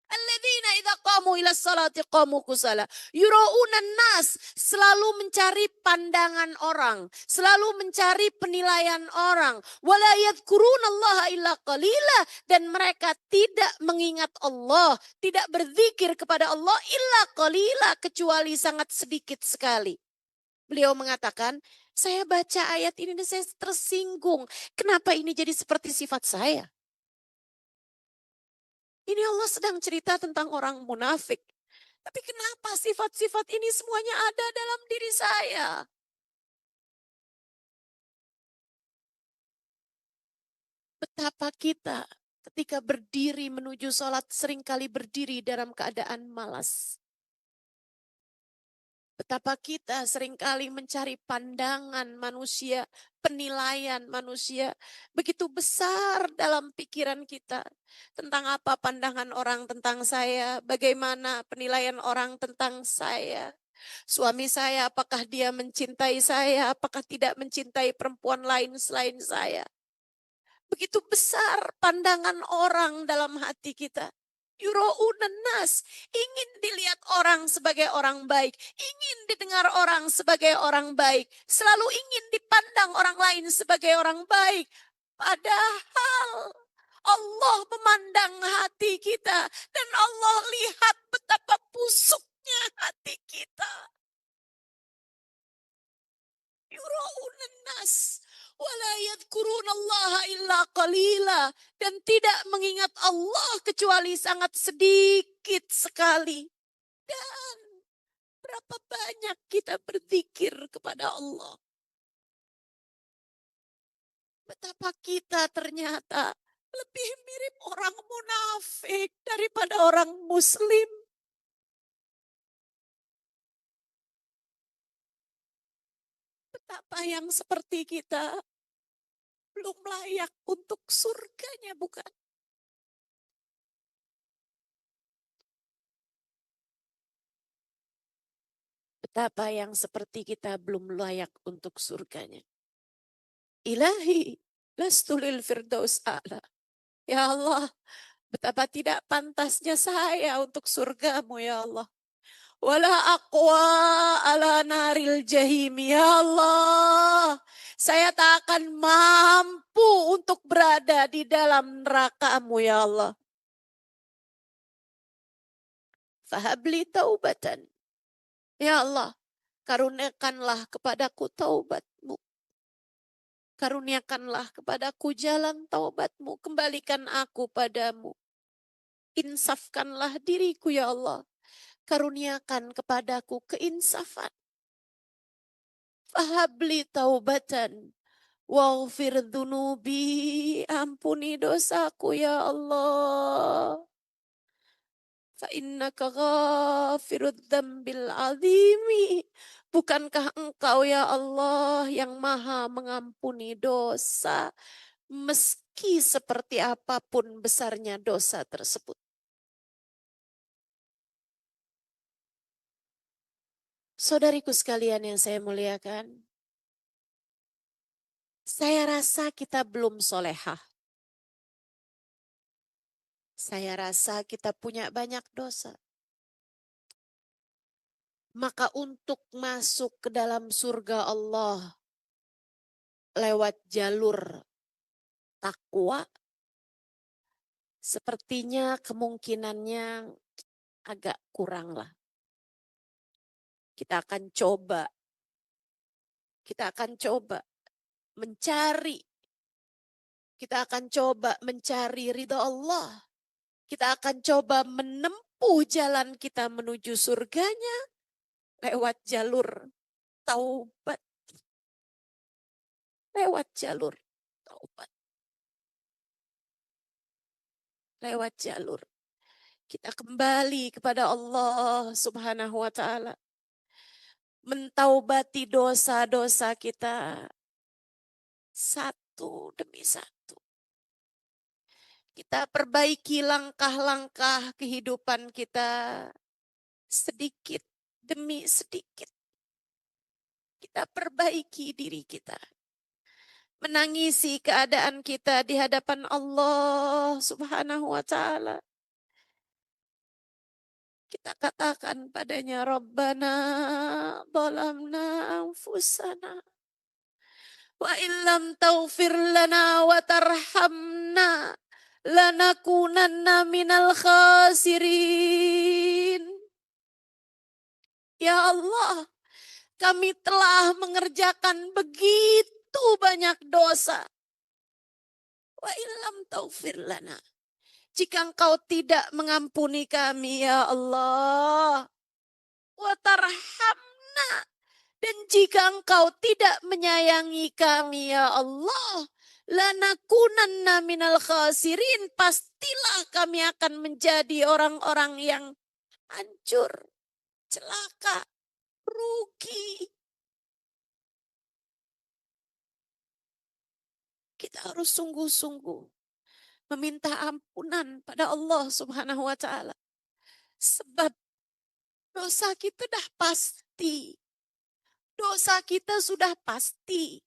Alladzina idza qamu ila salati qamu kusala. Yuraunan nas, selalu mencari pandangan orang, selalu mencari penilaian orang. Wala yadhkurunallaha illa qalila, dan mereka tidak mengingat Allah, tidak berzikir kepada Allah illa qalila, kecuali sangat sedikit sekali. Beliau mengatakan, saya baca ayat ini dan saya tersinggung. Kenapa ini jadi seperti sifat saya? Ini Allah sedang cerita tentang orang munafik. Tapi kenapa sifat-sifat ini semuanya ada dalam diri saya? Betapa kita ketika berdiri menuju sholat seringkali berdiri dalam keadaan malas. Betapa kita seringkali mencari pandangan manusia, penilaian manusia begitu besar dalam pikiran kita. Tentang apa pandangan orang tentang saya, bagaimana penilaian orang tentang saya. Suami saya, apakah dia mencintai saya, apakah tidak mencintai perempuan lain selain saya. Begitu besar pandangan orang dalam hati kita. Yuraunan nas, ingin dilihat orang sebagai orang baik, ingin didengar orang sebagai orang baik, selalu ingin dipandang orang lain sebagai orang baik. Padahal Allah memandang hati kita dan Allah lihat betapa busuknya hati kita. Yuraunan nas wala yadhkurunallaha illa qalila, dan tidak mengingat Allah kecuali sangat sedikit sekali. Dan berapa banyak kita berzikir kepada Allah. Betapa kita ternyata lebih mirip orang munafik daripada orang muslim. Betapa yang seperti kita belum layak untuk surganya, bukan? Betapa yang seperti kita belum layak untuk surganya. Ilahi, lastulil firdaus a'la. Ya Allah, betapa tidak pantasnya saya untuk surgamu ya Allah. Wala aqwa ala naril jahim ya Allah. Saya tak akan mampu untuk berada di dalam neraka-Mu ya Allah. Fahabli taubatan. Ya Allah, karuniakanlah kepadaku taubat-Mu. Karuniakanlah kepadaku jalan taubat-Mu. Kembalikan aku padamu. Insafkanlah diriku ya Allah. Karuniakan kepadaku keinsafan. Fahabli taubatan. Waghfir dhunubi. Ampuni dosaku ya Allah. Fa'innaka ghafirud dzambil azimi. Bukankah Engkau ya Allah yang maha mengampuni dosa, meski seperti apapun besarnya dosa tersebut. Saudariku sekalian yang saya muliakan, saya rasa kita belum solehah. Saya rasa kita punya banyak dosa. Maka untuk masuk ke dalam surga Allah lewat jalur takwa, sepertinya kemungkinannya agak kurang lah. Kita akan coba mencari. Kita akan coba mencari ridha Allah. Kita akan coba menempuh jalan kita menuju surganya lewat jalur taubat. Lewat jalur taubat. Lewat jalur. Kita kembali kepada Allah Subhanahu wa ta'ala. Mentaubati dosa-dosa kita satu demi satu. Kita perbaiki langkah-langkah kehidupan kita sedikit demi sedikit. Kita perbaiki diri kita. Menangisi keadaan kita di hadapan Allah Subhanahu wa ta'ala. Kita katakan padanya, Rabbana zalamna anfusana wa illam taghfir lana wa tarhamna lanakunanna minal khasirin. Ya Allah, kami telah mengerjakan begitu banyak dosa. Wa illam taghfir lana. Jika Engkau tidak mengampuni kami ya Allah. Wa tarhamna. Dan jika Engkau tidak menyayangi kami ya Allah. Lanakunanna minal khasirin. Pastilah kami akan menjadi orang-orang yang hancur, celaka, rugi. Kita harus sungguh-sungguh meminta ampunan pada Allah Subhanahu wa taala. Sebab dosa kita dah pasti. Dosa kita sudah pasti.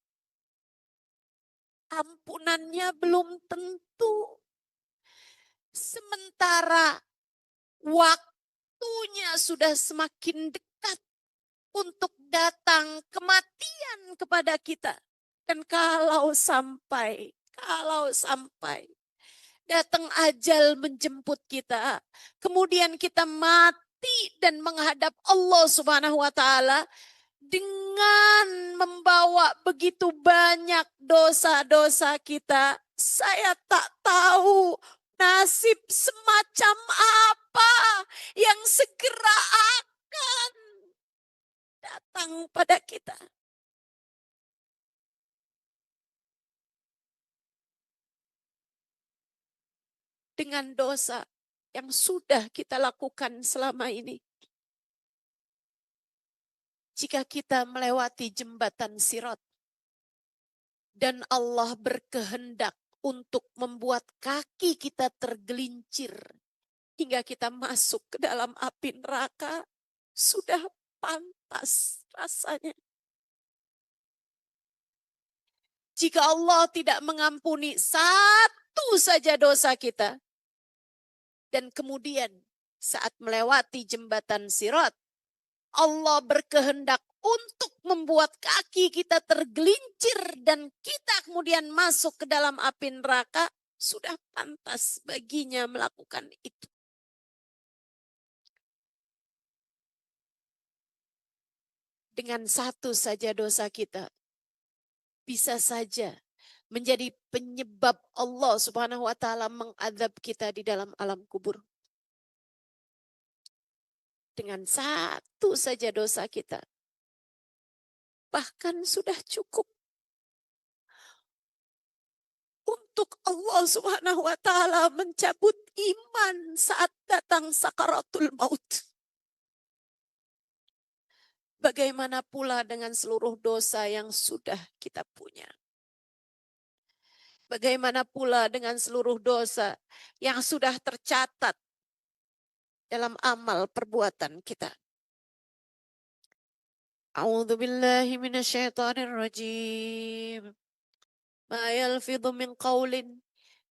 Ampunannya belum tentu. Sementara waktunya sudah semakin dekat untuk datang kematian kepada kita. Dan kalau sampai datang ajal menjemput kita, kemudian kita mati dan menghadap Allah Subhanahu wa taala dengan membawa begitu banyak dosa-dosa kita, saya tak tahu nasib semacam apa yang segera akan datang pada kita. Dengan dosa yang sudah kita lakukan selama ini. Jika kita melewati jembatan Sirat dan Allah berkehendak untuk membuat kaki kita tergelincir hingga kita masuk ke dalam api neraka, sudah pantas rasanya. Jika Allah tidak mengampuni satu saja dosa kita, dan kemudian saat melewati jembatan Sirat, Allah berkehendak untuk membuat kaki kita tergelincir dan kita kemudian masuk ke dalam api neraka, sudah pantas baginya melakukan itu. Dengan satu saja dosa kita, bisa saja menjadi penyebab Allah Subhanahu wa taala mengadab kita di dalam alam kubur. Dengan satu saja dosa kita, bahkan sudah cukup untuk Allah Subhanahu wa taala mencabut iman saat datang sakaratul maut. Bagaimana pula dengan seluruh dosa yang sudah kita punya? Bagaimana pula dengan seluruh dosa yang sudah tercatat dalam amal perbuatan kita? A'udzu billahi minasyaitonir rajim. Ma yalfidhu min qaulin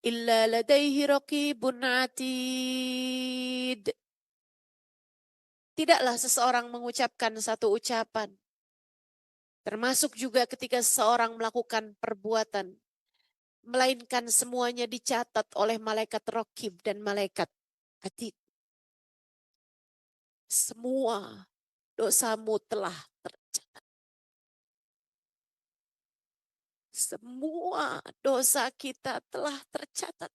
illa ladaihi raqibun atid. Tidaklah seseorang mengucapkan satu ucapan, termasuk juga ketika seseorang melakukan perbuatan, melainkan semuanya dicatat oleh malaikat Raqib dan malaikat Atid. Semua dosamu telah tercatat. Semua dosa kita telah tercatat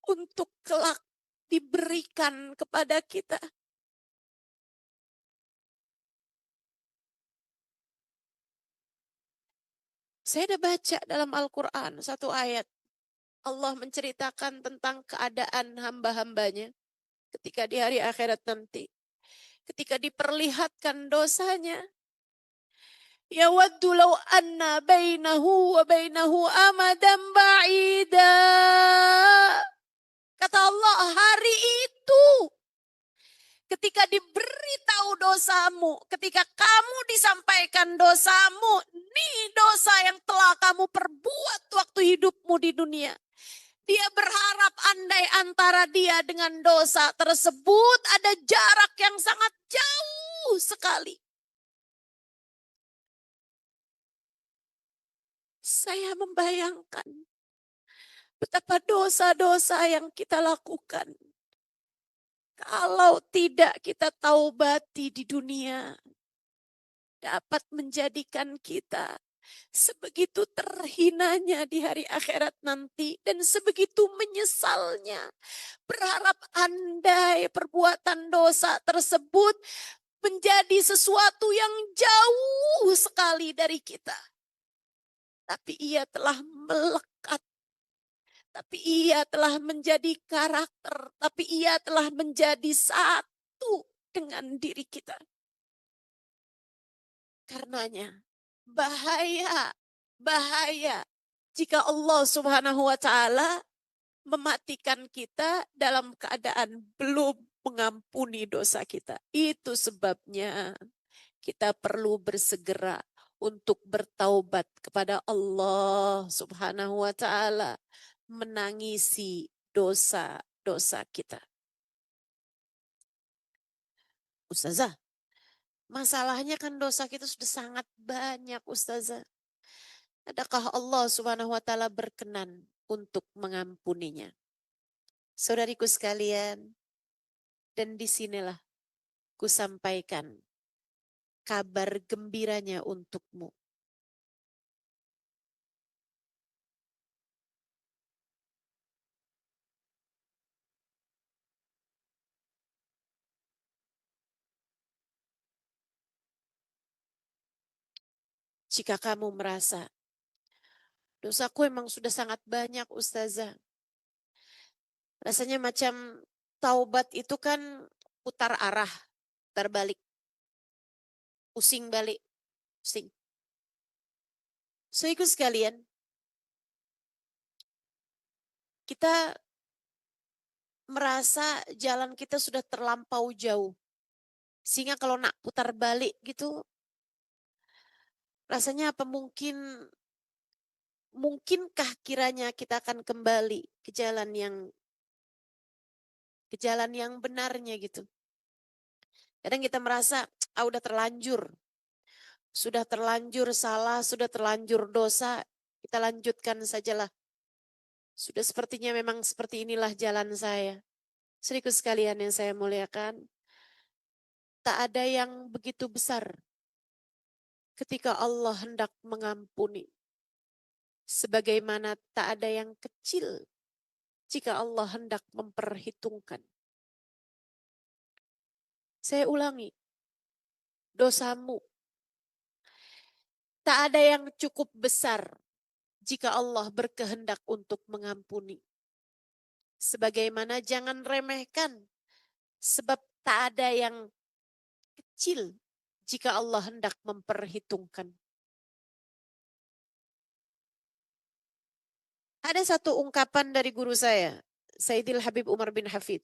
untuk kelak diberikan kepada kita. Saya ada baca dalam Al-Quran satu ayat. Allah menceritakan tentang keadaan hamba-hambanya ketika di hari akhirat nanti. Ketika diperlihatkan dosanya. Yawaddu law anna bainahu wa bainahu amadan ba'ida. Kata Allah, hari itu ketika diberitahu dosamu, ketika kamu disampaikan dosamu, nih dosa yang telah kamu perbuat waktu hidupmu di dunia. Dia berharap andai antara dia dengan dosa tersebut ada jarak yang sangat jauh sekali. Saya membayangkan betapa dosa-dosa yang kita lakukan. Kalau tidak kita taubati di dunia, dapat menjadikan kita sebegitu terhinanya di hari akhirat nanti dan sebegitu menyesalnya. Berharap andai perbuatan dosa tersebut menjadi sesuatu yang jauh sekali dari kita. Tapi ia telah melekat. Tapi ia telah menjadi karakter. Tapi ia telah menjadi satu dengan diri kita. Karenanya bahaya, bahaya jika Allah Subhanahu wa taala mematikan kita dalam keadaan belum mengampuni dosa kita. Itu sebabnya kita perlu bersegera untuk bertaubat kepada Allah Subhanahu wa taala, menangisi dosa-dosa kita. Ustazah, masalahnya kan dosa kita sudah sangat banyak, Ustazah. Adakah Allah Subhanahu wa taala berkenan untuk mengampuninya? Saudariku sekalian, dan disinilah kusampaikan kabar gembiranya untukmu. Jika kamu merasa dosaku emang sudah sangat banyak, Ustazah. Rasanya macam taubat itu kan putar arah, putar balik, pusing balik, pusing. So ikut sekalian, kita merasa jalan kita sudah terlampau jauh. Sehingga kalau nak putar balik gitu, rasanya apa mungkinkah kiranya kita akan kembali ke jalan yang benarnya gitu. Kadang kita merasa, udah terlanjur salah, sudah terlanjur dosa, kita lanjutkan sajalah. Sudah sepertinya memang seperti inilah jalan saya. Saudaraku sekalian yang saya muliakan, tak ada yang begitu besar ketika Allah hendak mengampuni. Sebagaimana tak ada yang kecil jika Allah hendak memperhitungkan. Saya ulangi, dosamu tak ada yang cukup besar jika Allah berkehendak untuk mengampuni. Sebagaimana jangan remehkan, sebab tak ada yang kecil jika Allah hendak memperhitungkan. Ada satu ungkapan dari guru saya, Sayyidil Habib Umar bin Hafid,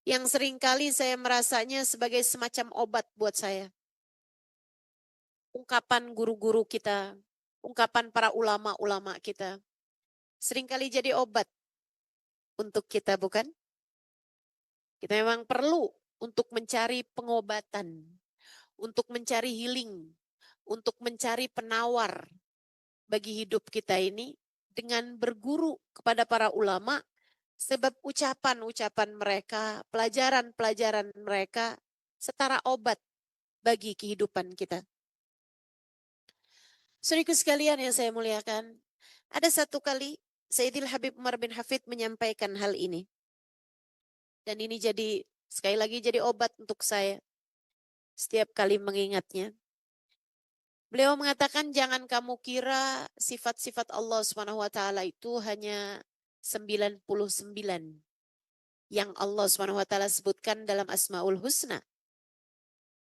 yang seringkali saya merasanya sebagai semacam obat buat saya. Ungkapan guru-guru kita, ungkapan para ulama-ulama kita, seringkali jadi obat untuk kita, bukan? Kita memang perlu untuk mencari pengobatan, untuk mencari healing, untuk mencari penawar bagi hidup kita ini dengan berguru kepada para ulama, sebab ucapan-ucapan mereka, pelajaran-pelajaran mereka setara obat bagi kehidupan kita. Saudaraku sekalian yang saya muliakan, ada satu kali Sayyidil Habib Umar bin Hafid menyampaikan hal ini. Dan ini sekali lagi jadi obat untuk saya setiap kali mengingatnya. Beliau mengatakan jangan kamu kira sifat-sifat Allah Subhanahu wa taala itu hanya 99 yang Allah Subhanahu wa taala sebutkan dalam Asmaul Husna.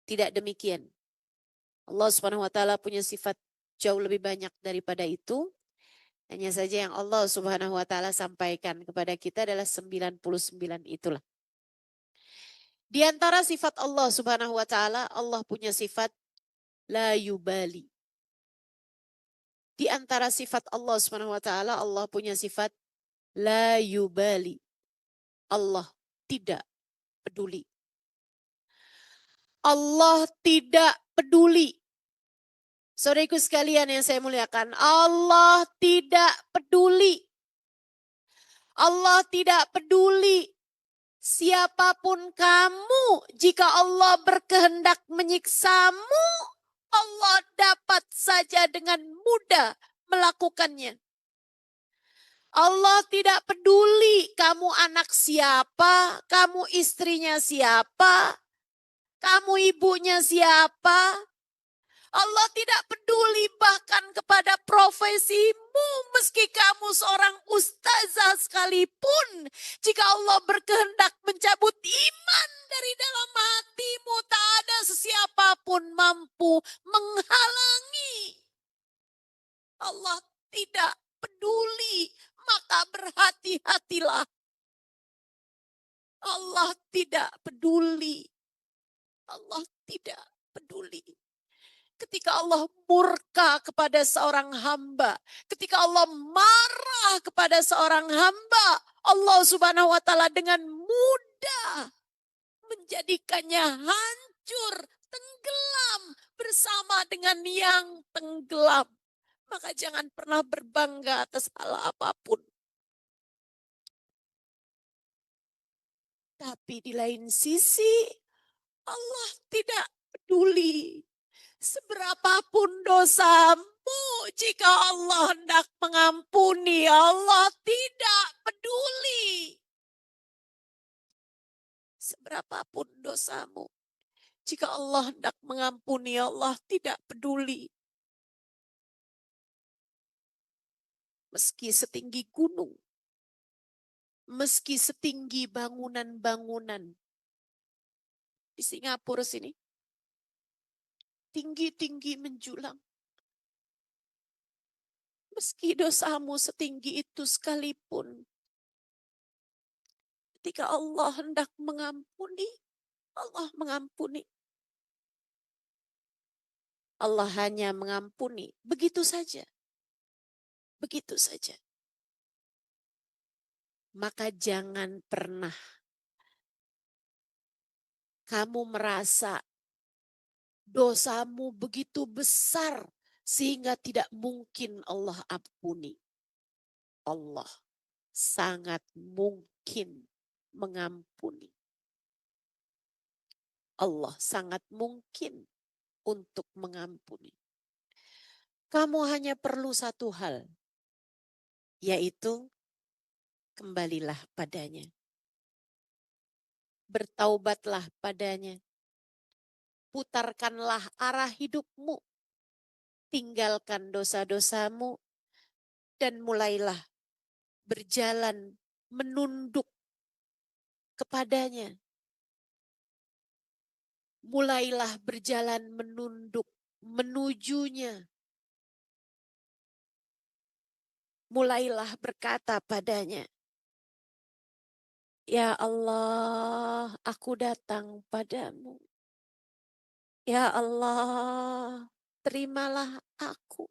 Tidak demikian. Allah Subhanahu wa taala punya sifat jauh lebih banyak daripada itu. Hanya saja yang Allah Subhanahu wa taala sampaikan kepada kita adalah 99 itulah. Di antara sifat Allah Subhanahu wa taala, Allah punya sifat la yubali. Di antara sifat Allah Subhanahu wa taala, Allah punya sifat la yubali. Allah tidak peduli. Allah tidak peduli. Saudaraku sekalian yang saya muliakan, Allah tidak peduli. Allah tidak peduli siapapun kamu. Jika Allah berkehendak menyiksamu, Allah dapat saja dengan mudah melakukannya. Allah tidak peduli kamu anak siapa, kamu istrinya siapa, kamu ibunya siapa. Allah tidak peduli bahkan kepada profesimu, meski kamu seorang ustazah sekalipun. Jika Allah berkehendak mencabut iman dari dalam hatimu, tak ada sesiapapun mampu berhati-hatilah. Allah tidak peduli. Allah tidak peduli. Ketika Allah murka kepada seorang hamba, ketika Allah marah kepada seorang hamba, Allah Subhanahu wa taala dengan mudah menjadikannya hancur, tenggelam bersama dengan yang tenggelam. Maka jangan pernah berbangga atas hal apapun. Tapi di lain sisi, Allah tidak peduli. Seberapapun dosamu, jika Allah hendak mengampuni, Allah tidak peduli. Seberapapun dosamu, jika Allah hendak mengampuni, Allah tidak peduli. Meski setinggi gunung, meski setinggi bangunan-bangunan. Di Singapura sini, tinggi-tinggi menjulang. Meski dosamu setinggi itu sekalipun, ketika Allah hendak mengampuni, Allah mengampuni. Allah hanya mengampuni, begitu saja. Begitu saja. Maka jangan pernah kamu merasa dosamu begitu besar sehingga tidak mungkin Allah ampuni. Allah sangat mungkin mengampuni. Allah sangat mungkin untuk mengampuni. Kamu hanya perlu satu hal, yaitu kembalilah padanya. Bertaubatlah padanya. Putarkanlah arah hidupmu. Tinggalkan dosa-dosamu dan mulailah berjalan menunduk kepadanya. Mulailah berjalan menunduk menujunya. Mulailah berkata padanya, ya Allah, aku datang padamu. Ya Allah, terimalah aku.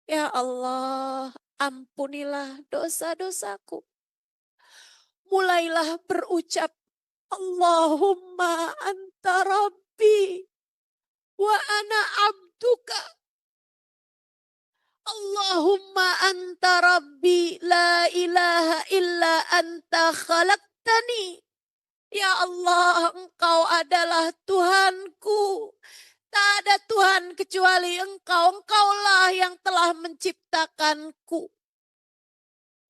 Ya Allah, ampunilah dosa-dosaku. Mulailah berucap, Allahumma anta rabbi wa ana abduka. Allahumma anta rabbi la ilaha illa anta khalaqtani. Ya Allah, Engkau adalah Tuhanku. Tak ada Tuhan kecuali Engkau. Engkaulah yang telah menciptakanku.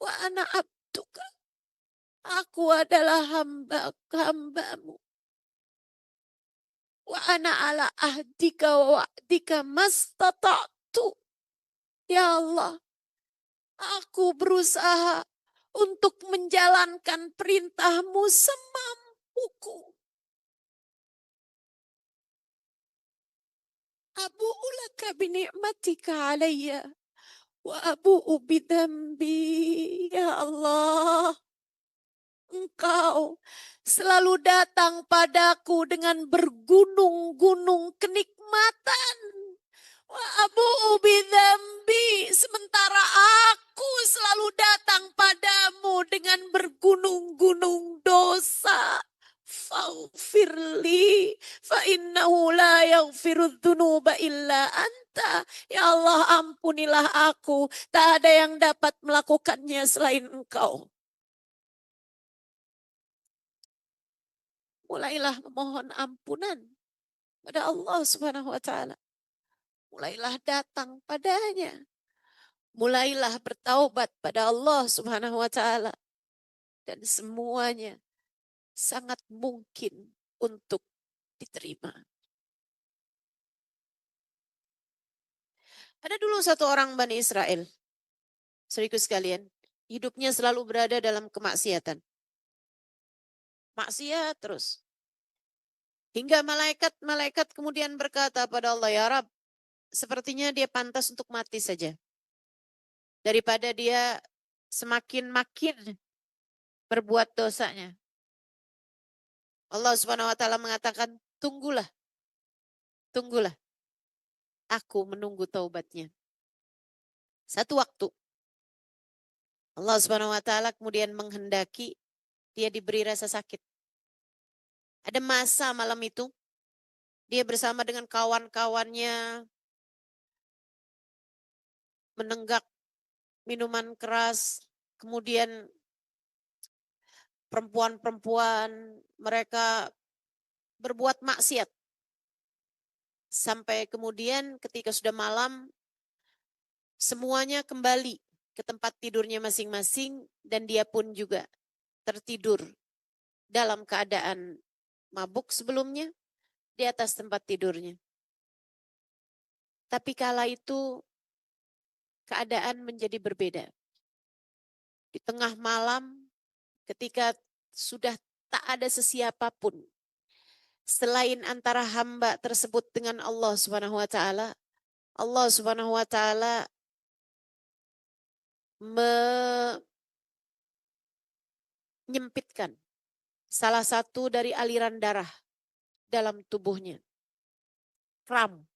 Wa ana abduka. Aku adalah hamba-hambamu. Wa ana ala ahdika wa wa'dika mastata'tu. Ya Allah, aku berusaha untuk menjalankan perintahmu semampuku. Abu'u laka bini'matika alayya wa abu'u bidambi. Ya Allah, Engkau selalu datang padaku dengan bergunung-gunung kenikmatan. Wa abu'u bidambi. Sementara aku selalu datang padamu dengan bergunung-gunung dosa. Faghfirli fa innahu la yaghfirudz dzunuba illa anta. Ya Allah, ampunilah aku. Tak ada yang dapat melakukannya selain Engkau. Mulailah memohon ampunan pada Allah Subhanahu wa taala. Mulailah datang padanya. Mulailah bertaubat pada Allah Subhanahu wa taala. Dan semuanya sangat mungkin untuk diterima. Ada dulu satu orang Bani Israel. Saudaraku sekalian, hidupnya selalu berada dalam kemaksiatan. Maksiat terus. Hingga malaikat kemudian berkata pada Allah, ya Rabb, sepertinya dia pantas untuk mati saja. Daripada dia semakin makin berbuat dosanya. Allah Subhanahu wa taala mengatakan, tunggulah. Tunggulah. Aku menunggu taubatnya. Satu waktu Allah Subhanahu wa taala kemudian menghendaki dia diberi rasa sakit. Ada masa malam itu dia bersama dengan kawan-kawannya menenggak minuman keras, kemudian perempuan-perempuan mereka berbuat maksiat. Sampai kemudian ketika sudah malam, semuanya kembali ke tempat tidurnya masing-masing dan dia pun juga tertidur dalam keadaan mabuk sebelumnya di atas tempat tidurnya. Tapi kala itu keadaan menjadi berbeda. Di tengah malam ketika sudah tak ada sesiapapun selain antara hamba tersebut dengan Allah Subhanahu wa taala, Allah Subhanahu wa taala menyempitkan salah satu dari aliran darah dalam tubuhnya. Kram.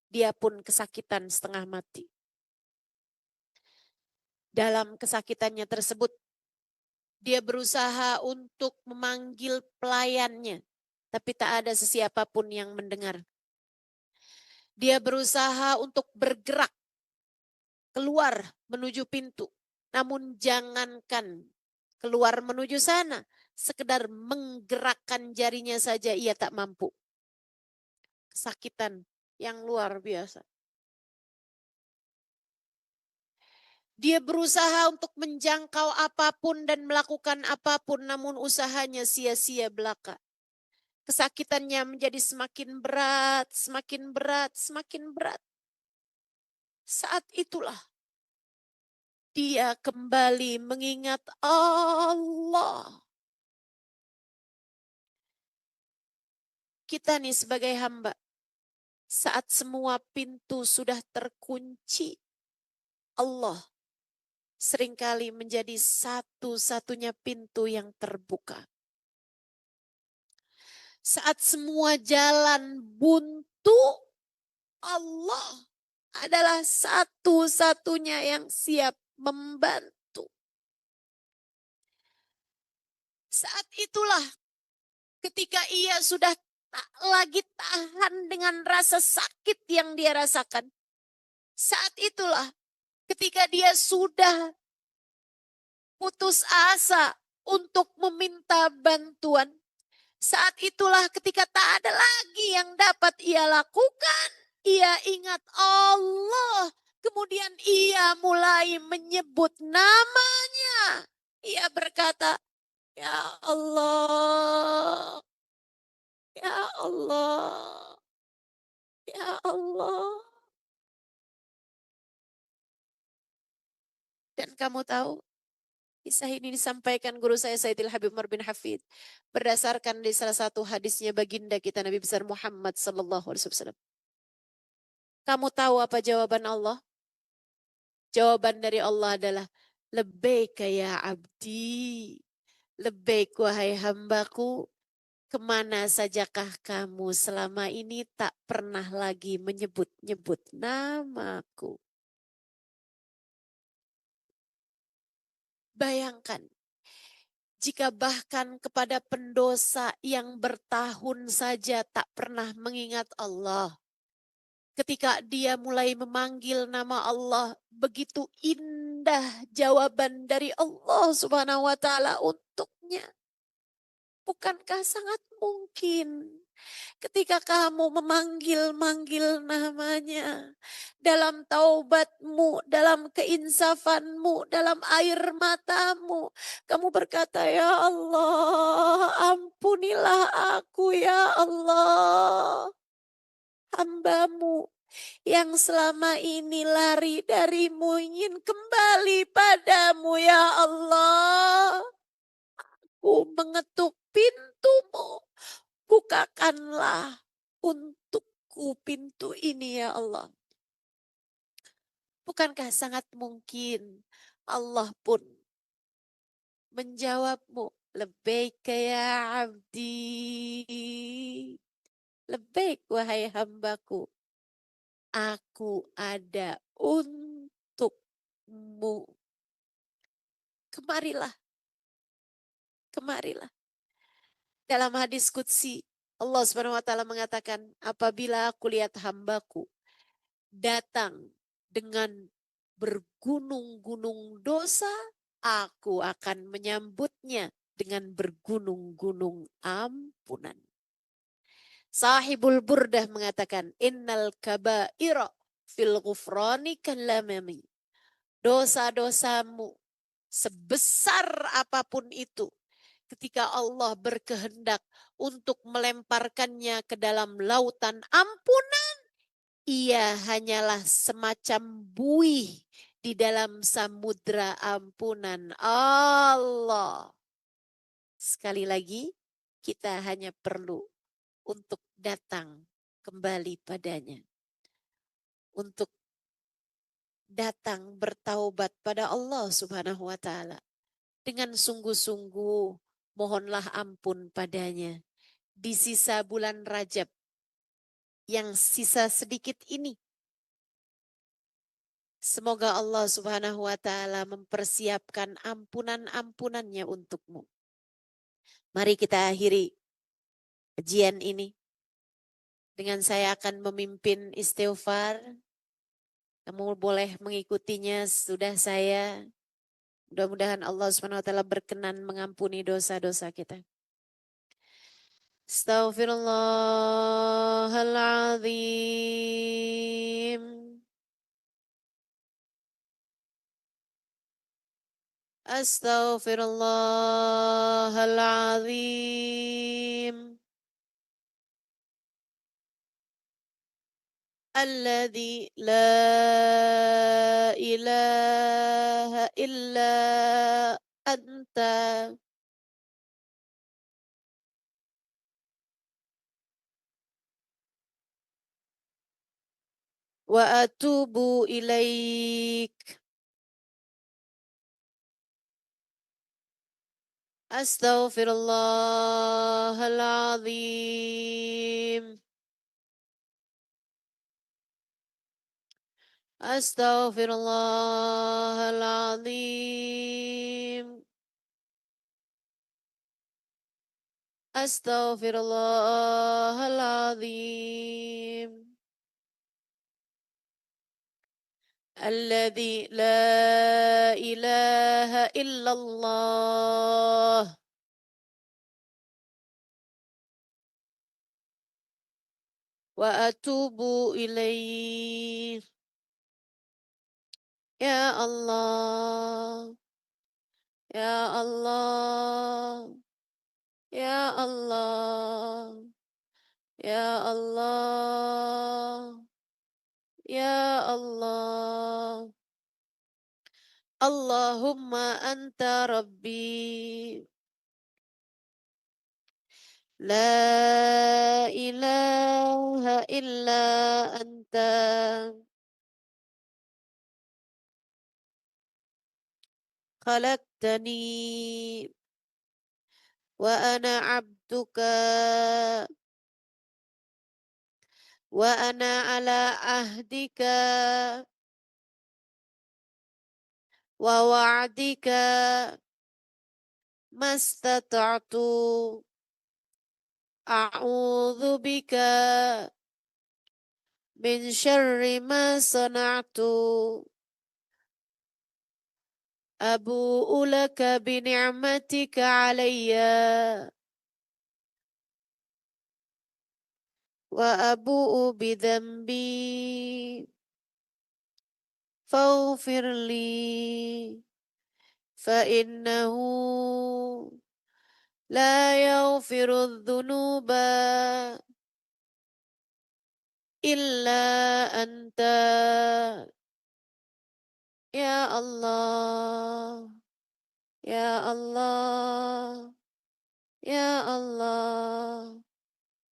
Dia pun kesakitan setengah mati. Dalam kesakitannya tersebut, dia berusaha untuk memanggil pelayannya, tapi tak ada sesiapapun yang mendengar. Dia berusaha untuk bergerak keluar menuju pintu, namun jangankan keluar menuju sana, sekedar menggerakkan jarinya saja ia tak mampu. Kesakitan yang luar biasa. Dia berusaha untuk menjangkau apapun dan melakukan apapun, namun usahanya sia-sia belaka. Kesakitannya menjadi semakin berat, semakin berat, semakin berat. Saat itulah dia kembali mengingat Allah. Kita nih sebagai hamba, saat semua pintu sudah terkunci, Allah seringkali menjadi satu-satunya pintu yang terbuka. Saat semua jalan buntu, Allah adalah satu-satunya yang siap membantu. Saat itulah ketika ia sudah tak lagi tahan dengan rasa sakit yang dia rasakan. Saat itulah ketika dia sudah putus asa untuk meminta bantuan. Saat itulah ketika tak ada lagi yang dapat ia lakukan. Ia ingat Allah. Kemudian ia mulai menyebut namanya. Ia berkata, Ya Allah, Ya Allah, Ya Allah. Dan kamu tahu, kisah ini disampaikan guru saya Sayyidil Habib Umar bin Hafid berdasarkan di salah satu hadisnya baginda kita Nabi besar Muhammad sallallahu alaihi wasallam. Kamu tahu apa jawaban Allah? Jawaban dari Allah adalah labbaika ya abdi. Labbaik wahai hambaku. Kemana sajakah kamu selama ini tak pernah lagi menyebut-nyebut namaku? Bayangkan, jika bahkan kepada pendosa yang bertahun saja tak pernah mengingat Allah. Ketika dia mulai memanggil nama Allah, begitu indah jawaban dari Allah Subhanahu wa taala untuknya. Bukankah sangat mungkin ketika kamu memanggil-manggil namanya dalam taubatmu, dalam keinsafanmu, dalam air matamu, kamu berkata, Ya Allah, ampunilah aku ya Allah, hambamu yang selama ini lari darimu ingin kembali padamu ya Allah. Aku mengetuk pintumu, bukakanlah untukku pintu ini ya Allah. Bukankah sangat mungkin Allah pun menjawabmu, labbaik ya abdi. Labbaik wahai hambaku. Aku ada untukmu. Kemarilah, kemarilah. Dalam hadis qudsi, Allah Subhanahu wa taala mengatakan, apabila aku lihat hambaku datang dengan bergunung-gunung dosa, aku akan menyambutnya dengan bergunung-gunung ampunan. Sahibul Burdah mengatakan, innal kabaira fil ghufrani kalamami. Dosa-dosamu sebesar apapun itu, ketika Allah berkehendak untuk melemparkannya ke dalam lautan ampunan, ia hanyalah semacam buih di dalam samudra ampunan Allah. Sekali lagi, kita hanya perlu untuk datang kembali padanya. Untuk datang bertaubat pada Allah Subhanahu wa taala. Dengan sungguh-sungguh mohonlah ampun padanya. Di sisa bulan Rajab yang sisa sedikit ini, semoga Allah Subhanahu wa taala mempersiapkan ampunan-ampunannya untukmu. Mari kita akhiri kajian ini dengan saya akan memimpin istighfar. Kamu boleh mengikutinya sudah saya. Mudah-mudahan Allah Subhanahu wa taala berkenan mengampuni dosa-dosa kita. Astaghfirullahaladzim. Astaghfirullahaladzim. Alladzi la ilaha illa anta. Wa atubu ilaik. Astaghfirullahaladzim. Astaghfirullahaladzim. Astaghfirullahaladzim. Alladzi la ilaha illallah. Wa atubu ilaih. Ya Allah. Ya Allah. Ya Allah. Ya Allah. Ya Allah. Allahumma anta rabbi. La ilaha illa anta. Khalaqtani wa ana abduka wa ana ala ahdika wa wa'dika mastata'tu. A'udzu bika min syarri ma sana'tu. Abu'u laka bi ni'matika alayya wa abu'u bi dhanbi faghfir li fa innahu la yaghfiru dhunuba illa anta. Ya Allah, Ya Allah, Ya Allah,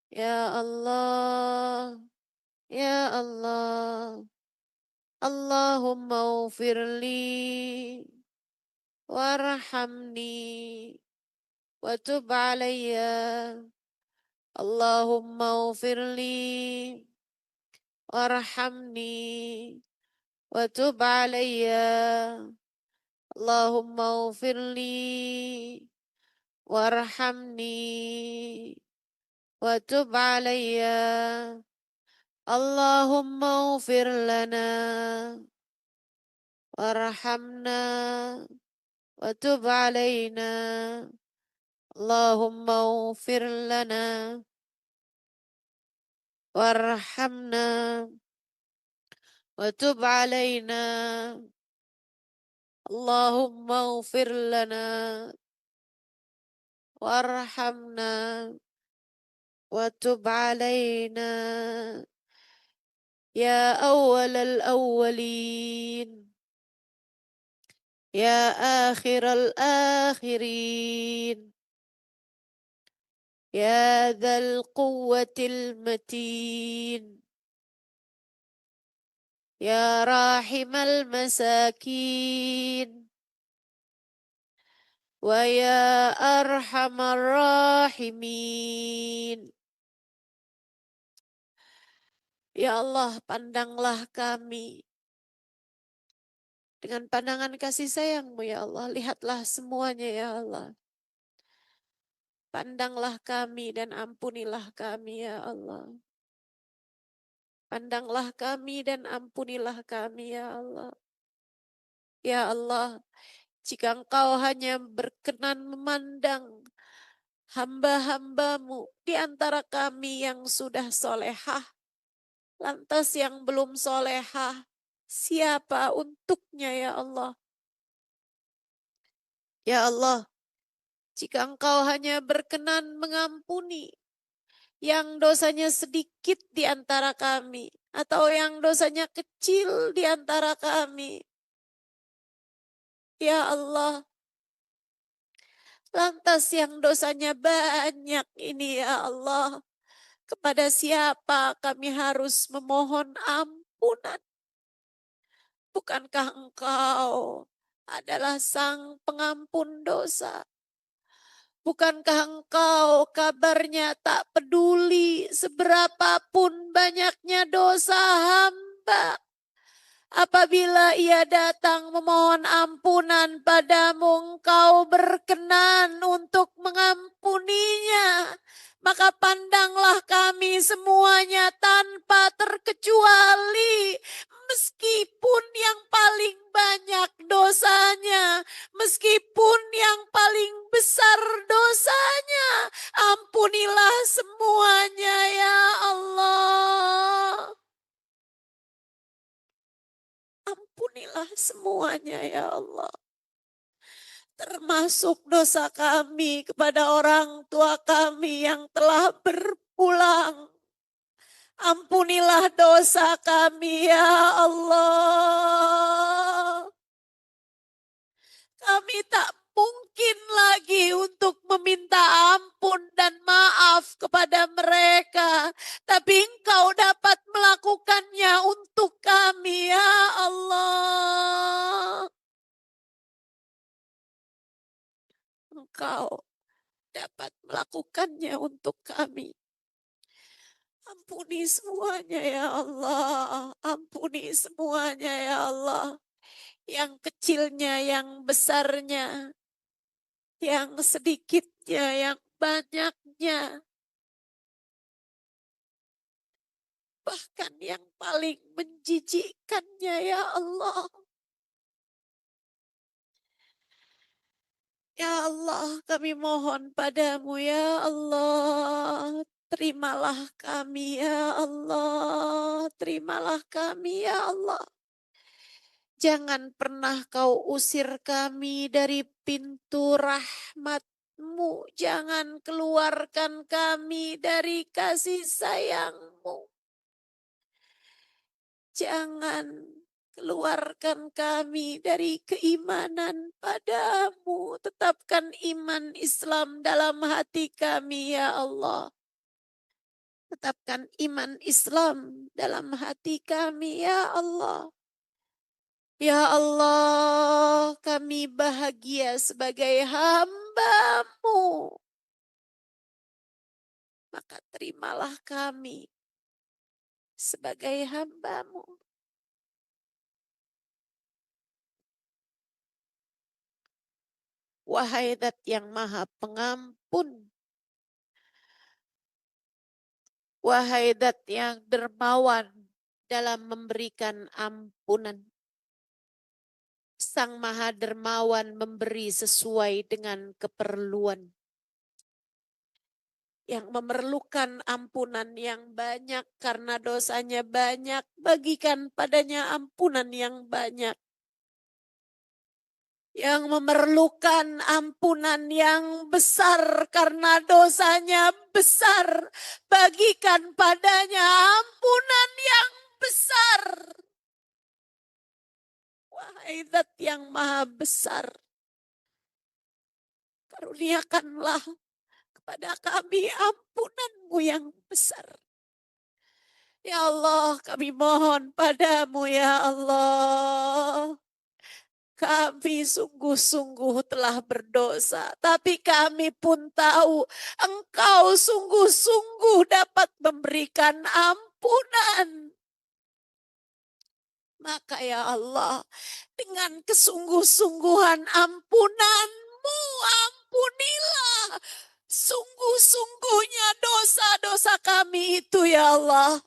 Ya Allah, Ya Allah. Allahumma ufirli warhamni wa tub alayya. Allahumma ufirli warhamni wa tub alayya. Allahumma ufirli warhamni wa tub alayya. Allahumma ufir lana warhamna wa tub alayna. Allahumma ufir lana warhamna wa tub alayna. Allahumma ufir lana warhamna wa tub alayna. Ya awwalal awwalin, ya akhiral akhirin, ya dzal quwwatil matin, ya rahimal masakin, wa ya arhamar rahimin. Ya Allah, pandanglah kami dengan pandangan kasih sayang-Mu ya Allah. Lihatlah semuanya ya Allah. Pandanglah kami dan ampunilah kami ya Allah. Pandanglah kami dan ampunilah kami ya Allah. Ya Allah, jika Engkau hanya berkenan memandang hamba-hamba-Mu di antara kami yang sudah solehah, lantas yang belum solehah, siapa untuknya ya Allah? Ya Allah, jika Engkau hanya berkenan mengampuni yang dosanya sedikit di antara kami, atau yang dosanya kecil di antara kami, ya Allah, lantas yang dosanya banyak ini ya Allah, kepada siapa kami harus memohon ampunan? Bukankah Engkau adalah Sang Pengampun dosa? Bukankah Engkau kabarnya tak peduli seberapapun banyaknya dosa hamba? Apabila ia datang memohon ampunan padamu, Engkau berkenan untuk mengampuninya. Maka pandanglah kami semuanya tanpa terkecuali. Meskipun yang paling banyak dosanya, meskipun yang paling besar dosanya, ampunilah semuanya ya Allah. Ampunilah semuanya ya Allah. Termasuk dosa kami kepada orang tua kami yang telah berpulang. Ampunilah dosa kami ya Allah. Kami tak mungkin lagi untuk meminta ampun dan maaf kepada mereka. Tapi Engkau dapat melakukannya untuk kami ya Allah. Engkau dapat melakukannya untuk kami. Ampuni semuanya ya Allah. Ampuni semuanya ya Allah. Yang kecilnya, yang besarnya, yang sedikitnya, yang banyaknya. Bahkan yang paling menjijikkannya ya Allah. Ya Allah, kami mohon padamu ya Allah. Terimalah kami ya Allah. Terimalah kami ya Allah. Jangan pernah kau usir kami dari pintu rahmat-Mu. Jangan keluarkan kami dari kasih sayang-Mu. Jangan keluarkan kami dari keimanan padamu. Tetapkan iman Islam dalam hati kami ya Allah. Tetapkan iman Islam dalam hati kami ya Allah. Ya Allah, kami bahagia sebagai hamba-Mu. Maka terimalah kami sebagai hamba-Mu. Wahai Zat yang Maha Pengampun, wahai Zat yang dermawan dalam memberikan ampunan. Sang Maha Dermawan memberi sesuai dengan keperluan. Yang memerlukan ampunan yang banyak karena dosanya banyak, bagikan padanya ampunan yang banyak. Yang memerlukan ampunan yang besar karena dosanya besar, bagikan padanya ampunan yang besar. Wahai Zat yang Maha Besar, karuniakanlah kepada kami ampunan-Mu yang besar. Ya Allah, kami mohon padamu ya Allah. Kami sungguh-sungguh telah berdosa, tapi kami pun tahu Engkau sungguh-sungguh dapat memberikan ampunan. Maka ya Allah, dengan kesungguh-sungguhan ampunan-Mu, ampunilah sungguh-sungguhnya dosa-dosa kami itu ya Allah.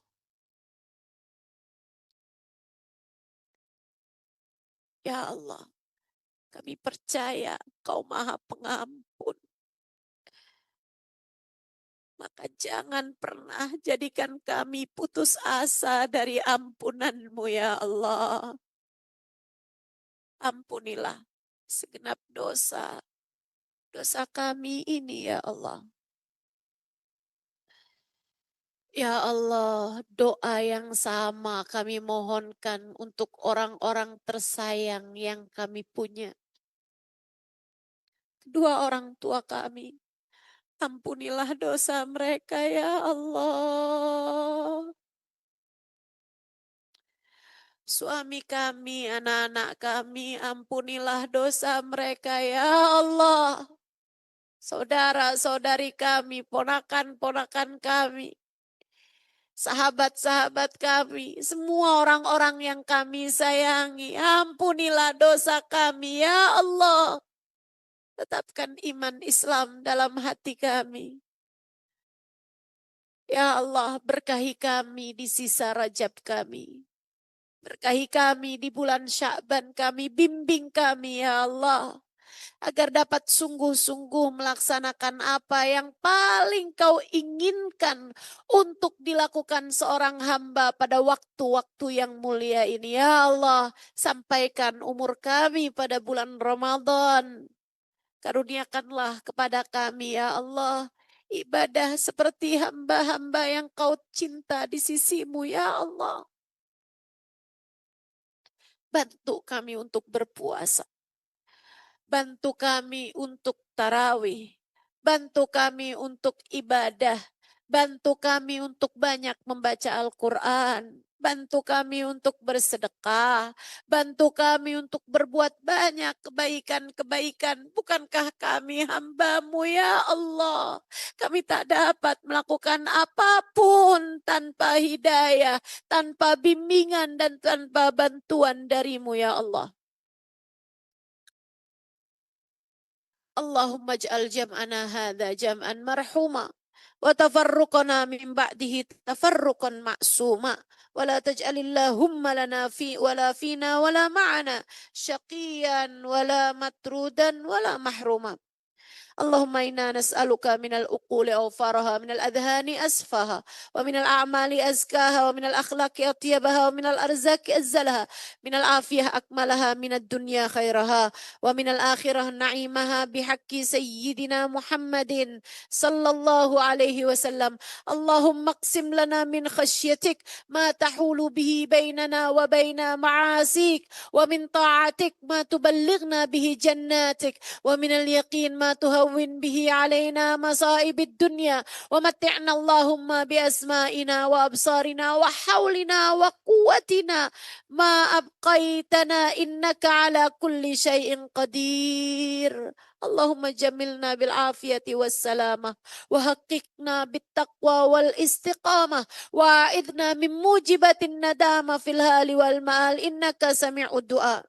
Ya Allah, kami percaya Engkau Maha Pengampun. Maka jangan pernah jadikan kami putus asa dari ampunan-Mu ya Allah. Ampunilah segenap dosa kami ini ya Allah. Ya Allah, doa yang sama kami mohonkan untuk orang-orang tersayang yang kami punya. Kedua orang tua kami, ampunilah dosa mereka ya Allah. Suami kami, anak-anak kami, ampunilah dosa mereka ya Allah. Saudara-saudari kami, ponakan-ponakan kami, sahabat-sahabat kami, semua orang-orang yang kami sayangi, ampunilah dosa kami ya Allah. Tetapkan iman Islam dalam hati kami. Ya Allah, berkahi kami di sisa Rajab kami. Berkahi kami di bulan Sya'ban kami, bimbing kami ya Allah. Agar dapat sungguh-sungguh melaksanakan apa yang paling Kau inginkan untuk dilakukan seorang hamba pada waktu-waktu yang mulia ini. Ya Allah, sampaikan umur kami pada bulan Ramadan. Karuniakanlah kepada kami ya Allah ibadah seperti hamba-hamba yang Kau cinta di sisi-Mu ya Allah. Bantu kami untuk berpuasa. Bantu kami untuk tarawih. Bantu kami untuk ibadah. Bantu kami untuk banyak membaca Al-Quran. Bantu kami untuk bersedekah. Bantu kami untuk berbuat banyak kebaikan-kebaikan. Bukankah kami hamba-Mu ya Allah? Kami tak dapat melakukan apapun tanpa hidayah, tanpa bimbingan dan tanpa bantuan dari-Mu ya Allah. Allahumma ij'al jam'ana hadha jam'an marhuma wa tafarruqana min ba'dihi tafarruqan ma'suma wa la taj'alillahumma lana fi wala fina wala ma'ana syaqiyan wala matrudan wala mahruma. اللهم إنا نسألك من الأقول أوفارها من الأذهان أسفها ومن الأعمال أزكاها ومن الأخلاق أطيبها ومن الأرزاق أزلها من العافية أكملها من الدنيا خيرها ومن الآخرة نعيمها بحق سيدنا محمد صلى الله عليه وسلم. اللهم اقسم لنا من خشيتك ما تحول به بيننا وبين معاصيك ومن طاعتك ما تبلغنا به جناتك ومن اليقين ما تهون وهون به علينا مصائب الدنيا ومتعنا اللهم بأسمائنا وأبصارنا وحولنا وقوتنا ما أبقيتنا إنك على كل شيء قدير. اللهم جملنا بالعافية والسلامة وحققنا بالتقوى والاستقامة وأعذنا من موجبة الندامة في الهال والمآل إنك سميع الدعاء.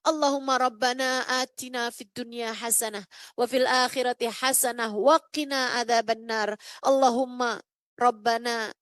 اللهم ربنا آتنا في الدنيا حسنة وفي الآخرة حسنة وقنا عذاب النار. اللهم ربنا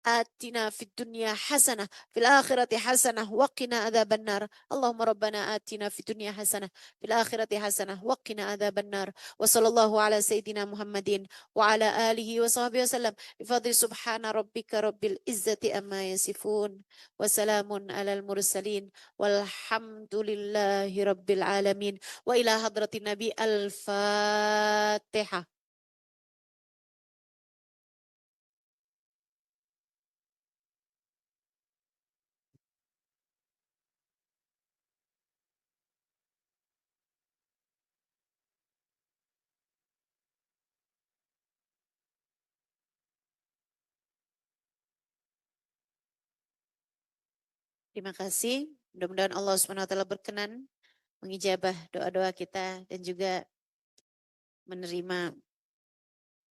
آتنا في الدنيا حسنة في الآخرة حسنة وقنا عذاب النار. اللهم ربنا آتنا في الدنيا حسنة في الآخرة حسنة وقنا عذاب النار. وصلى الله على سيدنا محمد وعلى آله وصحبه وسلم بفضل سبحان ربك رب العزة أما يصفون وسلام على المرسلين والحمد لله رب العالمين. وإلى حضرة النبي الفاتحة. Terima kasih. Mudah-mudahan Allah SWT berkenan mengijabah doa-doa kita dan juga menerima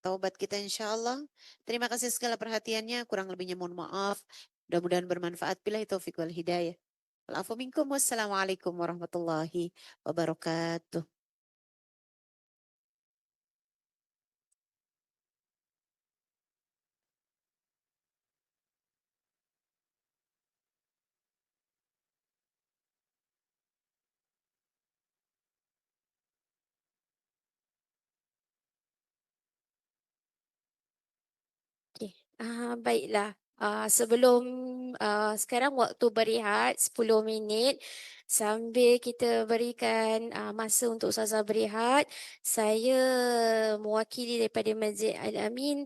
taubat kita insya Allah. Terima kasih segala perhatiannya. Kurang lebihnya mohon maaf. Mudah-mudahan bermanfaat. Billahi taufiq wal hidayah. Walafu minkum. Wassalamualaikum warahmatullahi wabarakatuh. Okey, baiklah. Sebelum sekarang waktu berehat 10 minit sambil kita berikan masa untuk Ustazah berehat, saya mewakili daripada Masjid Al-Amin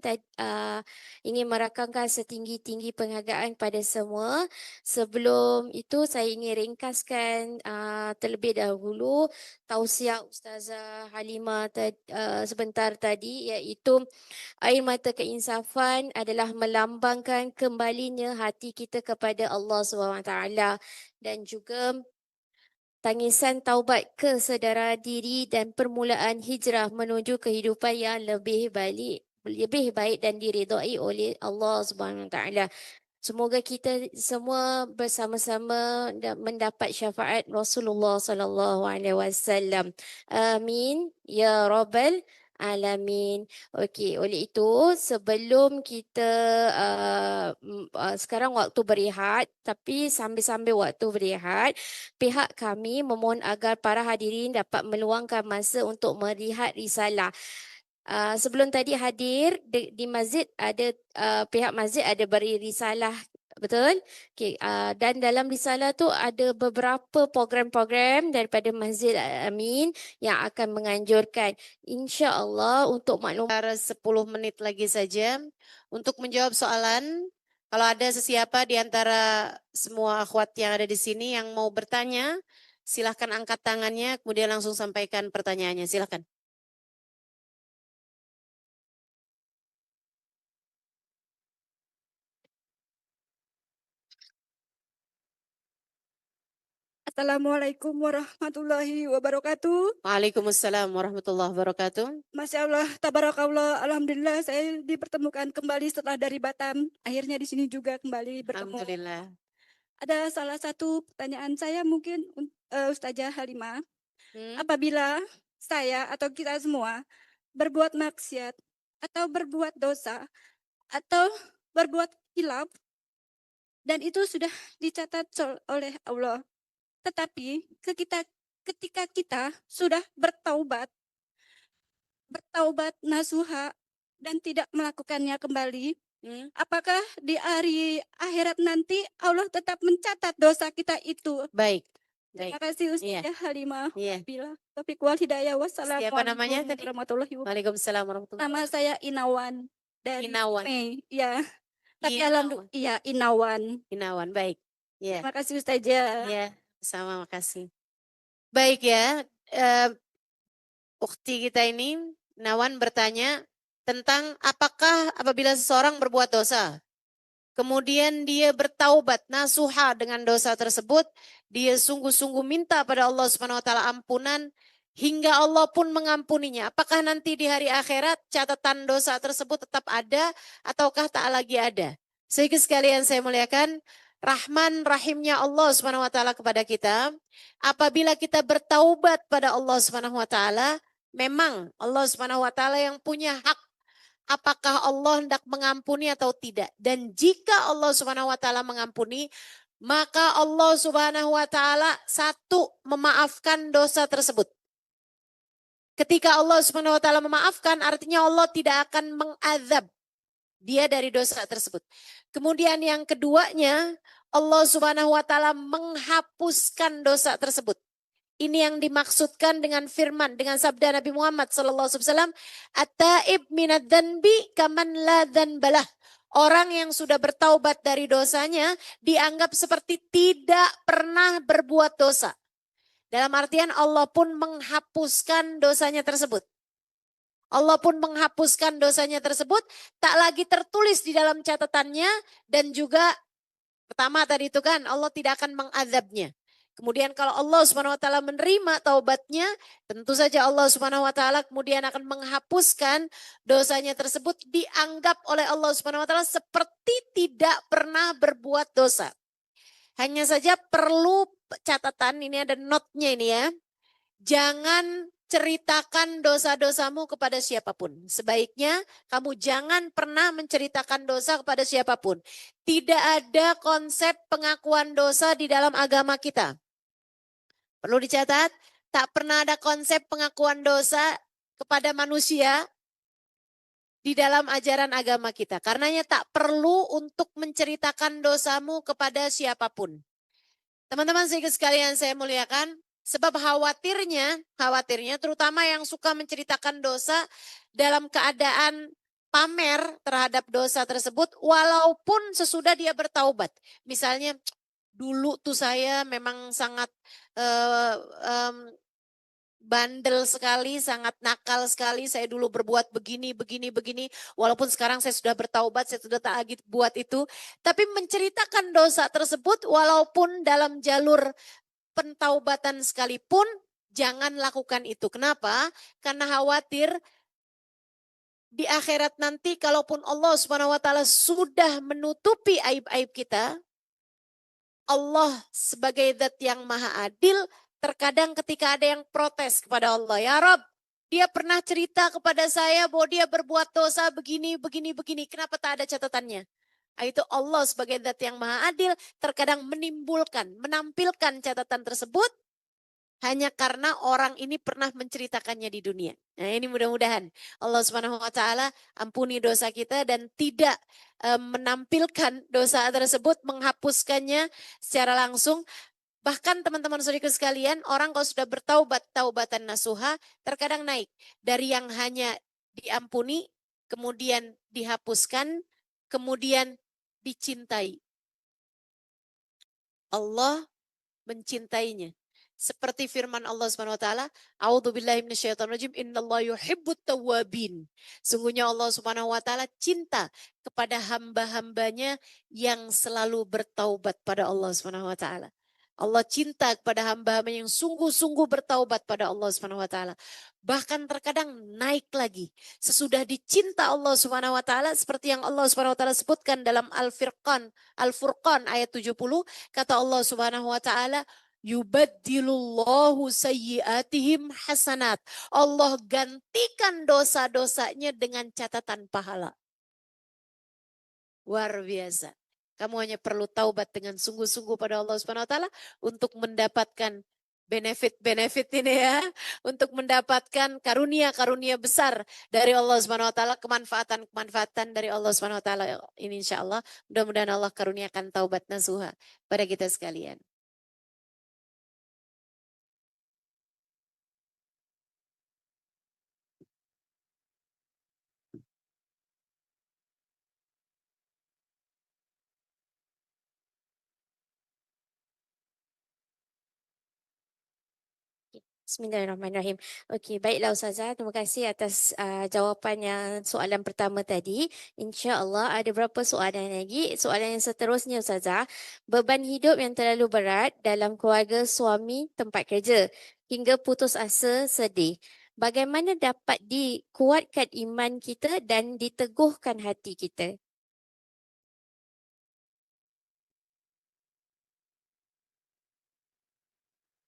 ingin merakamkan setinggi-tinggi penghargaan pada semua. Sebelum itu saya ingin ringkaskan terlebih dahulu tausiah Ustazah Halimah sebentar tadi, iaitu air mata keinsafan adalah melambangkan kembalinya hati kita kepada Allah SWT dan juga tangisan taubat kesedara diri dan permulaan hijrah menuju kehidupan yang lebih baik dan diridai oleh Allah SWT. Semoga kita semua bersama-sama mendapat syafaat Rasulullah sallallahu alaihi wasallam. Amin ya rabbal alamin. Okey, oleh itu sebelum kita sekarang waktu berehat, tapi sambil-sambil waktu berehat, pihak kami memohon agar para hadirin dapat meluangkan masa untuk melihat risalah. Sebelum tadi hadir di masjid ada pihak masjid ada beri risalah, betul? Okay, dan dalam risalah tu ada beberapa program-program daripada Masjid Al-Amin yang akan menganjurkan, insya-Allah untuk maklum 10 menit lagi saja untuk menjawab soalan. Kalau ada sesiapa di antara semua akhwat yang ada di sini yang mau bertanya, silahkan angkat tangannya, kemudian langsung sampaikan pertanyaannya. Silahkan. Assalamualaikum warahmatullahi wabarakatuh. Waalaikumsalam warahmatullahi wabarakatuh. Masya Allah, tabarakallah, alhamdulillah saya dipertemukan kembali setelah dari Batam. Akhirnya di sini juga kembali bertemu. Alhamdulillah. Ada salah satu pertanyaan saya mungkin Ustazah Halimah. Hmm? Apabila saya atau kita semua berbuat maksiat atau berbuat dosa atau berbuat hilaf dan itu sudah dicatat oleh Allah. Tetapi ketika kita sudah bertaubat nasuha dan tidak melakukannya kembali, apakah di hari akhirat nanti Allah tetap mencatat dosa kita itu? Baik. Terima kasih Iya. Ustazah Halimah. Iya. Bila taufiq wal hidayah. Siapa namanya Wassalamualaikum tadi? warahmatullahi wabarakatuh. Waalaikumsalam warahmatullahi Nama saya Inawan dari Inawan. Mei. Ya. Tapi Inawan. alhamdulillah, iya Inawan. Inawan, baik. Iya. Terima kasih Ustazah. Iya, sama makasih. Baik ya. ukti kita ini, Nawan bertanya tentang apakah apabila seseorang berbuat dosa, kemudian dia bertaubat, nasuha dengan dosa tersebut, dia sungguh-sungguh minta pada Allah Subhanahu wa taala ampunan hingga Allah pun mengampuninya. Apakah nanti di hari akhirat catatan dosa tersebut tetap ada ataukah tak lagi ada? Sehingga sekalian saya muliakan, Rahman Rahimnya Allah Subhanahu wa taala kepada kita, apabila kita bertaubat pada Allah Subhanahu wa taala, memang Allah Subhanahu wa taala yang punya hak apakah Allah hendak mengampuni atau tidak. Dan jika Allah Subhanahu wa taala mengampuni, maka Allah Subhanahu wa taala satu memaafkan dosa tersebut. Ketika Allah Subhanahu wa taala memaafkan, artinya Allah tidak akan mengazab dia dari dosa tersebut. Kemudian yang keduanya, Allah Subhanahu wa taala menghapuskan dosa tersebut. Ini yang dimaksudkan dengan firman, dengan sabda Nabi Muhammad SAW. At-taib minad dhanbi kaman la dhanbalah. Orang yang sudah bertaubat dari dosanya dianggap seperti tidak pernah berbuat dosa. Dalam artian Allah pun menghapuskan dosanya tersebut. Allah pun menghapuskan dosanya tersebut, tak lagi tertulis di dalam catatannya, dan juga pertama tadi itu kan Allah tidak akan mengazabnya. Kemudian kalau Allah Subhanahu wa taala menerima taubatnya, tentu saja Allah Subhanahu wa taala kemudian akan menghapuskan dosanya tersebut, dianggap oleh Allah Subhanahu wa taala seperti tidak pernah berbuat dosa. Hanya saja perlu catatan, ini ada notnya ini ya. Jangan ceritakan dosa-dosamu kepada siapapun. Sebaiknya kamu jangan pernah menceritakan dosa kepada siapapun. Tidak ada konsep pengakuan dosa di dalam agama kita. Perlu dicatat, tak pernah ada konsep pengakuan dosa kepada manusia di dalam ajaran agama kita. Karenanya tak perlu untuk menceritakan dosamu kepada siapapun. Teman-teman sekalian saya muliakan, sebab khawatirnya terutama yang suka menceritakan dosa dalam keadaan pamer terhadap dosa tersebut walaupun sesudah dia bertaubat. Misalnya dulu tuh saya memang sangat bandel sekali, sangat nakal sekali. Saya dulu berbuat begini. Walaupun sekarang saya sudah bertaubat, saya sudah tak lagi buat itu. Tapi menceritakan dosa tersebut walaupun dalam jalur pentaubatan sekalipun, jangan lakukan itu. Kenapa? Karena khawatir di akhirat nanti kalaupun Allah Subhanahu wa taala sudah menutupi aib-aib kita, Allah sebagai zat yang maha adil, terkadang ketika ada yang protes kepada Allah, ya Rob, dia pernah cerita kepada saya bahwa dia berbuat dosa begini. Kenapa tak ada catatannya? Itu Allah sebagai zat yang maha adil terkadang menampilkan catatan tersebut hanya karena orang ini pernah menceritakannya di dunia. Nah ini mudah-mudahan Allah Subhanahu wa taala ampuni dosa kita dan tidak menampilkan dosa tersebut, menghapuskannya secara langsung. Bahkan teman-teman saudaraku sekalian, orang kalau sudah bertaubat, taubatan nasuha, terkadang naik. Dari yang hanya diampuni, kemudian dihapuskan, kemudian dicintai. Allah mencintainya. Seperti firman Allah Subhanahu wa taala, "A'udzubillahi minasyaitonirrajim, innallaha yuhibbut tawwabin." Sungguhnya Allah Subhanahu wa taala cinta kepada hamba-hambanya yang selalu bertaubat pada Allah Subhanahu wa taala. Allah cinta kepada hamba-hamba yang sungguh-sungguh bertaubat pada Allah Subhanahu wa taala. Bahkan terkadang naik lagi. Sesudah dicinta Allah Subhanahu wa taala seperti yang Allah Subhanahu wa taala sebutkan dalam Al-Furqan ayat 70, kata Allah Subhanahu wa taala, yubaddilullahu sayyiatihim hasanat. Allah gantikan dosa-dosanya dengan catatan pahala. Luar biasa. Kamu hanya perlu taubat dengan sungguh-sungguh pada Allah Subhanahu wa taala untuk mendapatkan benefit-benefit ini ya, untuk mendapatkan karunia-karunia besar dari Allah Subhanahu wa taala, kemanfaatan-kemanfaatan dari Allah Subhanahu wa taala ini insyaallah. Mudah-mudahan Allah karuniakan taubat nasuha pada kita sekalian. Bismillahirrahmanirrahim. Okey, baiklah Ustazah. Terima kasih atas jawapan yang soalan pertama tadi. InsyaAllah ada berapa soalan lagi. Soalan yang seterusnya Ustazah. Beban hidup yang terlalu berat dalam keluarga suami tempat kerja hingga putus asa sedih. Bagaimana dapat dikuatkan iman kita dan diteguhkan hati kita?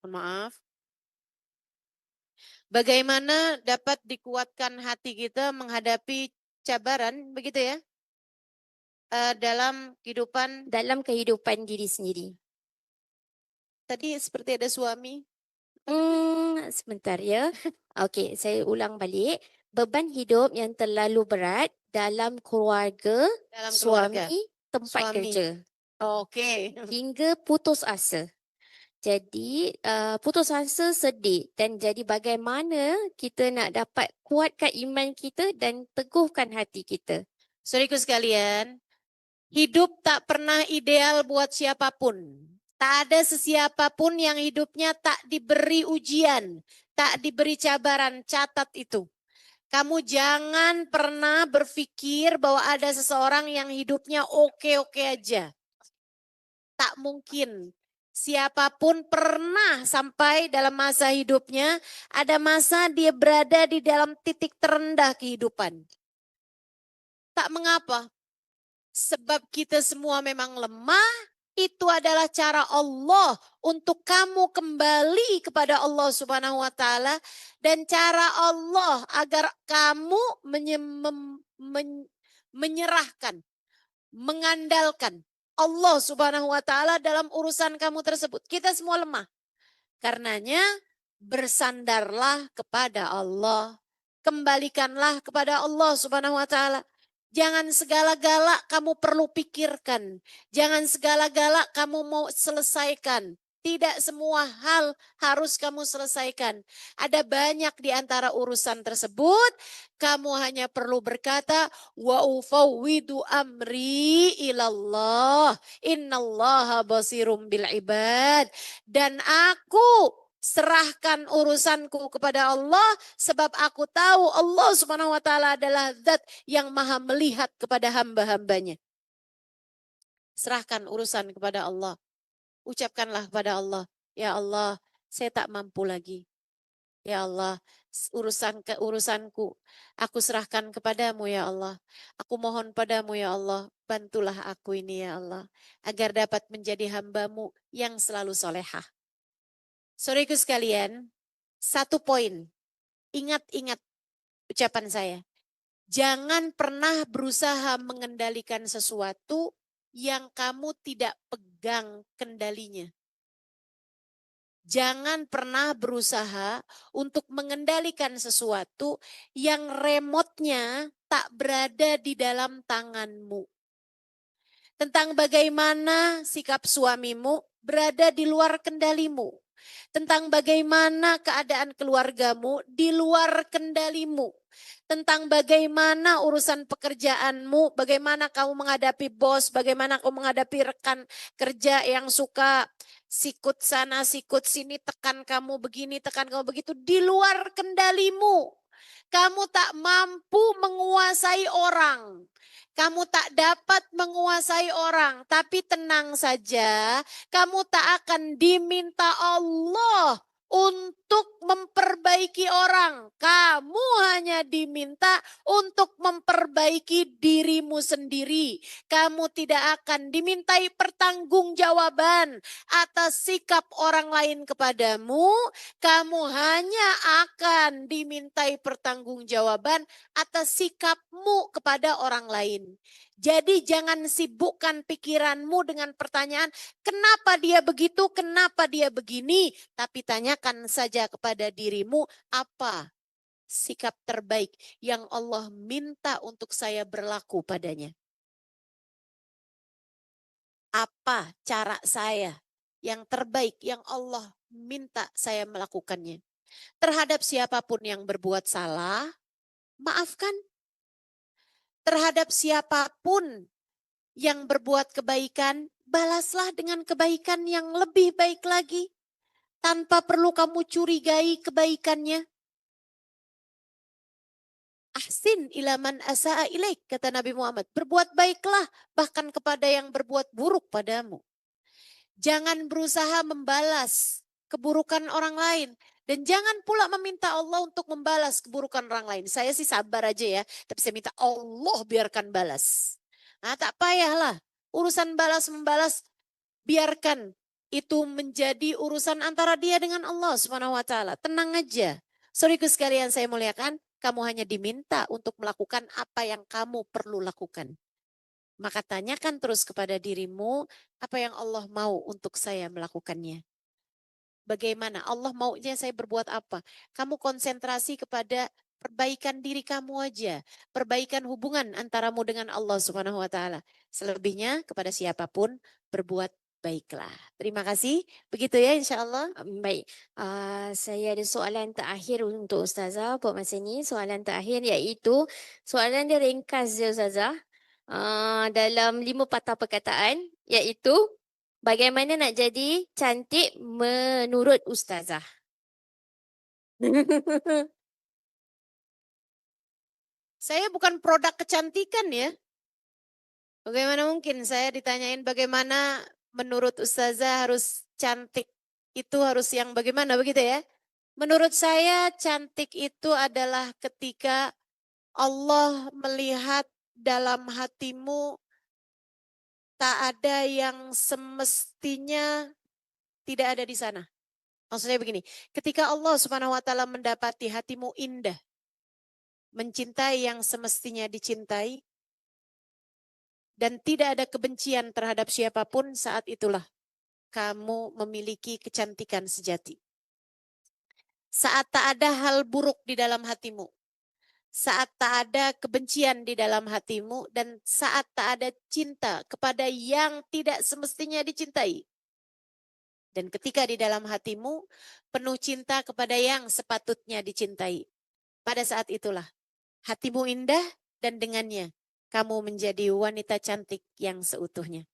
Mohon maaf. Bagaimana dapat dikuatkan hati kita menghadapi cabaran, begitu ya? Dalam kehidupan Dalam kehidupan diri sendiri. tadi seperti ada suami. Sebentar ya. Okey, saya ulang balik. Beban hidup yang terlalu berat dalam keluarga Dalam keluarga. suami tempat Suami. kerja Oke. hingga putus asa. Jadi putus asa sedih dan jadi bagaimana kita nak dapat kuatkan iman kita dan teguhkan hati kita. Saudariku sekalian, hidup tak pernah ideal buat siapapun. Tak ada sesiapapun yang hidupnya tak diberi ujian, tak diberi cabaran. Catat itu. Kamu jangan pernah berpikir bahwa ada seseorang yang hidupnya oke-oke aja. Tak mungkin. Siapapun pernah sampai dalam masa hidupnya, ada masa dia berada di dalam titik terendah kehidupan. Tak mengapa. Sebab kita semua memang lemah, itu adalah cara Allah untuk kamu kembali kepada Allah Subhanahu wa taala dan cara Allah agar kamu menyerahkan, mengandalkan Allah Subhanahu wa taala dalam urusan kamu tersebut. Kita semua lemah. Karenanya bersandarlah kepada Allah. Kembalikanlah kepada Allah Subhanahu wa taala. Jangan segala-gala kamu perlu pikirkan. Jangan segala-gala kamu mau selesaikan. Tidak semua hal harus kamu selesaikan. Ada banyak di antara urusan tersebut. Kamu hanya perlu berkata, wa ufawwidu amri ilallah. Innallaha basirum bil ibad. Dan aku serahkan urusanku kepada Allah sebab aku tahu Allah Subhanahu wa taala adalah zat yang maha melihat kepada hamba-hambanya. Serahkan urusan kepada Allah. Ucapkanlah kepada Allah, ya Allah, saya tak mampu lagi. Ya Allah, urusanku aku serahkan kepadamu ya Allah. Aku mohon padamu ya Allah, bantulah aku ini ya Allah agar dapat menjadi hambamu yang selalu solehah. Saudaraku sekalian, satu poin, ingat-ingat ucapan saya. Jangan pernah berusaha mengendalikan sesuatu yang kamu tidak pegang kendalinya. Jangan pernah berusaha untuk mengendalikan sesuatu yang remote-nya tak berada di dalam tanganmu. Tentang bagaimana sikap suamimu berada di luar kendalimu. Tentang bagaimana keadaan keluargamu di luar kendalimu. Tentang bagaimana urusan pekerjaanmu, bagaimana kamu menghadapi bos, bagaimana kamu menghadapi rekan kerja yang suka sikut sana, sikut sini, tekan kamu begini, tekan kamu begitu, di luar kendalimu. Kamu tak mampu menguasai orang. Kamu tak dapat menguasai orang, tapi tenang saja, kamu tak akan diminta Allah untuk memperbaiki orang. Kamu hanya diminta untuk memperbaiki dirimu sendiri. Kamu tidak akan dimintai pertanggungjawaban atas sikap orang lain kepadamu. Kamu hanya akan dimintai pertanggungjawaban atas sikapmu kepada orang lain. Jadi jangan sibukkan pikiranmu dengan pertanyaan, kenapa dia begitu, kenapa dia begini. Tapi tanyakan saja kepada dirimu, apa sikap terbaik yang Allah minta untuk saya berlaku padanya. Apa cara saya yang terbaik yang Allah minta saya melakukannya. Terhadap siapapun yang berbuat salah, maafkan. Terhadap siapapun yang berbuat kebaikan, balaslah dengan kebaikan yang lebih baik lagi. tanpa perlu kamu curigai kebaikannya. Ahsin ilaman asa'a ilaik, kata Nabi Muhammad. Berbuat baiklah bahkan kepada yang berbuat buruk padamu. Jangan berusaha membalas keburukan orang lain. Dan jangan pula meminta Allah untuk membalas keburukan orang lain. Saya sih sabar aja ya. Tapi saya minta Allah biarkan balas. Nah tak payahlah. Urusan balas-membalas biarkan itu menjadi urusan antara dia dengan Allah SWT. Tenang aja. Saudaraku sekalian saya muliakan. Kamu hanya diminta untuk melakukan apa yang kamu perlu lakukan. Maka tanyakan terus kepada dirimu, apa yang Allah mau untuk saya melakukannya. Bagaimana Allah maunya saya berbuat apa? Kamu konsentrasi kepada perbaikan diri kamu aja. Perbaikan hubungan antaramu dengan Allah Subhanahu wa taala. Selebihnya kepada siapapun berbuat baiklah. Terima kasih. Begitu ya insya Allah. Baik, saya ada soalan terakhir untuk Ustazah buat masa ni. Soalan terakhir iaitu, soalan dia ringkas je Ustazah. Dalam 5 patah perkataan, iaitu bagaimana nak jadi cantik menurut Ustazah. Saya bukan produk kecantikan ya. Bagaimana mungkin saya ditanyain bagaimana menurut Ustazah harus cantik itu harus yang bagaimana begitu ya. Menurut saya cantik itu adalah ketika Allah melihat dalam hatimu tak ada yang semestinya tidak ada di sana. Maksudnya begini, ketika Allah Subhanahu wa taala mendapati hatimu indah, mencintai yang semestinya dicintai, dan tidak ada kebencian terhadap siapapun, saat itulah kamu memiliki kecantikan sejati. Saat tak ada hal buruk di dalam hatimu, saat tak ada kebencian di dalam hatimu, dan saat tak ada cinta kepada yang tidak semestinya dicintai. Dan ketika di dalam hatimu penuh cinta kepada yang sepatutnya dicintai. Pada saat itulah hatimu indah dan dengannya kamu menjadi wanita cantik yang seutuhnya.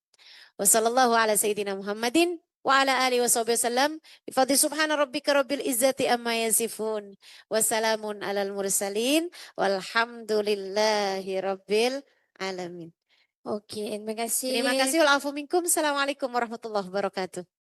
Wassallallahu ala sayyidina Muhammadin wa ala alihi wasallam. Bifadli subhana rabbika rabbil izzati amma yasifun. Wassalamun alal mursalin. Walhamdulillahi rabbil alamin. Okey, terima kasih. Terima kasih. Walafu minkum. Assalamualaikum warahmatullahi wabarakatuh.